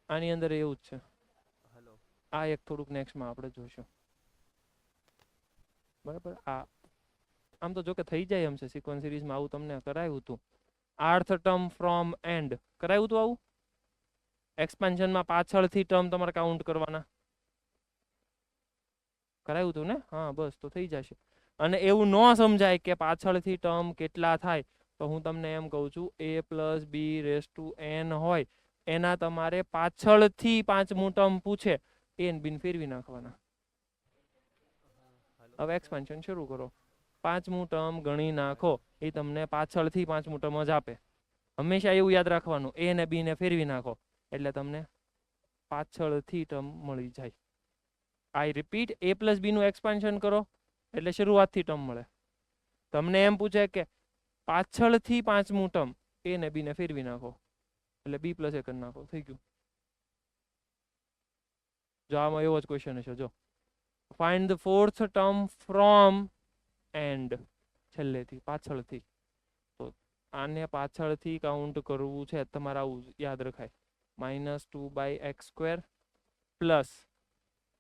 આની અંદર એવું જ છે. આ એક થોડુંક નેક્સ્ટમાં આપણે જોઈશું. બરાબર. આ આમ તો જો કે થઈ જાય એમ છે. સિક્વન્સ સિરીઝમાં આવું તમને કરાયું હતું. આર્થ ટર્મ ફ્રોમ એન્ડ કરાયું હતું આવું. એક્સપાન્શનમાં પાછળથી ટર્મ તમારે કાઉન્ટ કરવાના કરાયું હતું ને? હા બસ, તો થઈ જશે. અને એવું ન સમજાય કે પાછળથી ટર્મ કેટલા થાય, તો હું તમને એમ કહું છું a + b⁴n હોય એના તમારે પાછળથી પાંચમું ટર્મ પૂછે એ ને બીને ફેરવી નાખવાના. હવે એક્સપાન્શન શરૂ કરો. પાંચમું ટર્મ ગણી નાખો, એ તમને પાછળથી પાંચમું ટર્મ જ આપે. હંમેશા એવું યાદ રાખવાનું, a ને b ને ફેરવી નાખો એટલે તમને પાછળથી ટર્મ મળી જાય. આઈ રિપીટ, a + b નું એક્સપાન્શન કરો એટલે શરૂઆતથી ટર્મ મળે. તમને એમ પૂછે કે પાછળથી પાંચમું ટર્મ, a ને b ને ફેરવી નાખો એટલે b + a કરી નાખો, થઈ ગયું. જો આમાં એવો જ ક્વેશ્ચન છે. જો find the fourth term from end, છેલ્લેથી પાછળથી. તો આને પાછળથી કાઉન્ટ કરવું છે તમારે, આવું યાદ રખાય. -2/x² +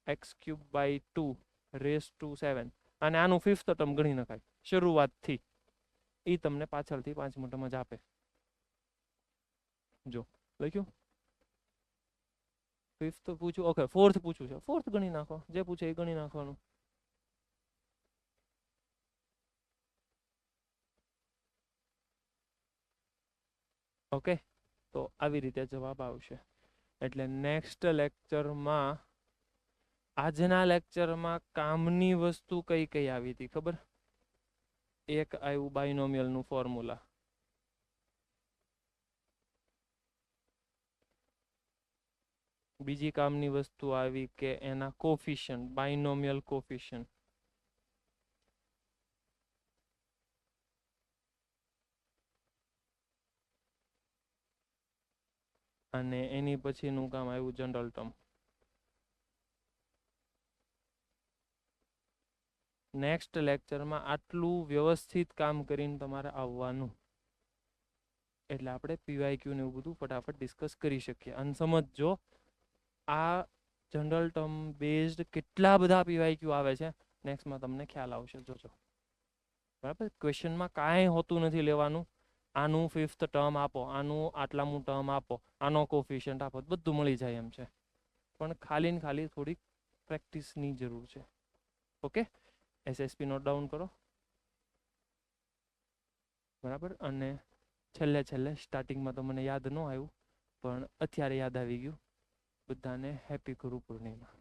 x³/2⁻⁷. અને આનું ફિફ્થ ટર્મ ગણી નખાય શરૂઆતથી. એ તમને પાછળથી પાંચમું ટર્મ જ આપે. જો લખ્યું. ફિફ્થ પૂછ્યું, ઓકે. ફોર્થ પૂછ્યું છે, ફોર્થ ગણી નાખો. જે પૂછે એ ગણી નાખવાનું. ઓકે, તો આવી રીતે જવાબ આવશે. એટલે નેક્સ્ટ લેક્ચરમાં, આજના લેક્ચરમાં કામની વસ્તુ કઈ કઈ આવી હતી ખબર? એક આવ્યું બાયનોમિયલનું ફોર્મ્યુલા. બીજી કામની વસ્તુ આવી કે એના કોફિશિયન્ટ, બાયનોમિયલ કોફિશિયન્ટ. અને એની પછીનું કામ આવ્યું જનરલ ટર્મ. નેક્સ્ટ લેક્ચરમાં આટલું વ્યવસ્થિત કામ કરીને તમારે આવવાનું, એટલે આપણે પીવાયક્યુ ને એવું બધું ફટાફટ ડિસ્કસ કરી શકીએ. અને સમજો આ જનરલ ટર્મ બેઝડ કેટલા બધા પીવાયક્યુ આવે છે નેક્સ્ટમાં તમને ખ્યાલ આવશે. જોજો બરાબર. ક્વેશ્ચનમાં કાંઈ હોતું નથી લેવાનું. આનું 5th ટર્મ આપો, આનું આટલામું ટર્મ આપો, આનો કોફિશિયન્ટ આપો, બધું મળી જાય એમ છે. પણ ખાલી ને ખાલી થોડીક પ્રેક્ટિસની જરૂર છે. ઓકે, SSP નોટ ડાઉન કરો. બરાબર. અને છેલ્લે સ્ટાર્ટિંગમાં તો મને યાદ ન આવ્યું, પણ અત્યારે યાદ આવી ગયું. બધાને હેપી ગુરુ પૂર્ણિમા.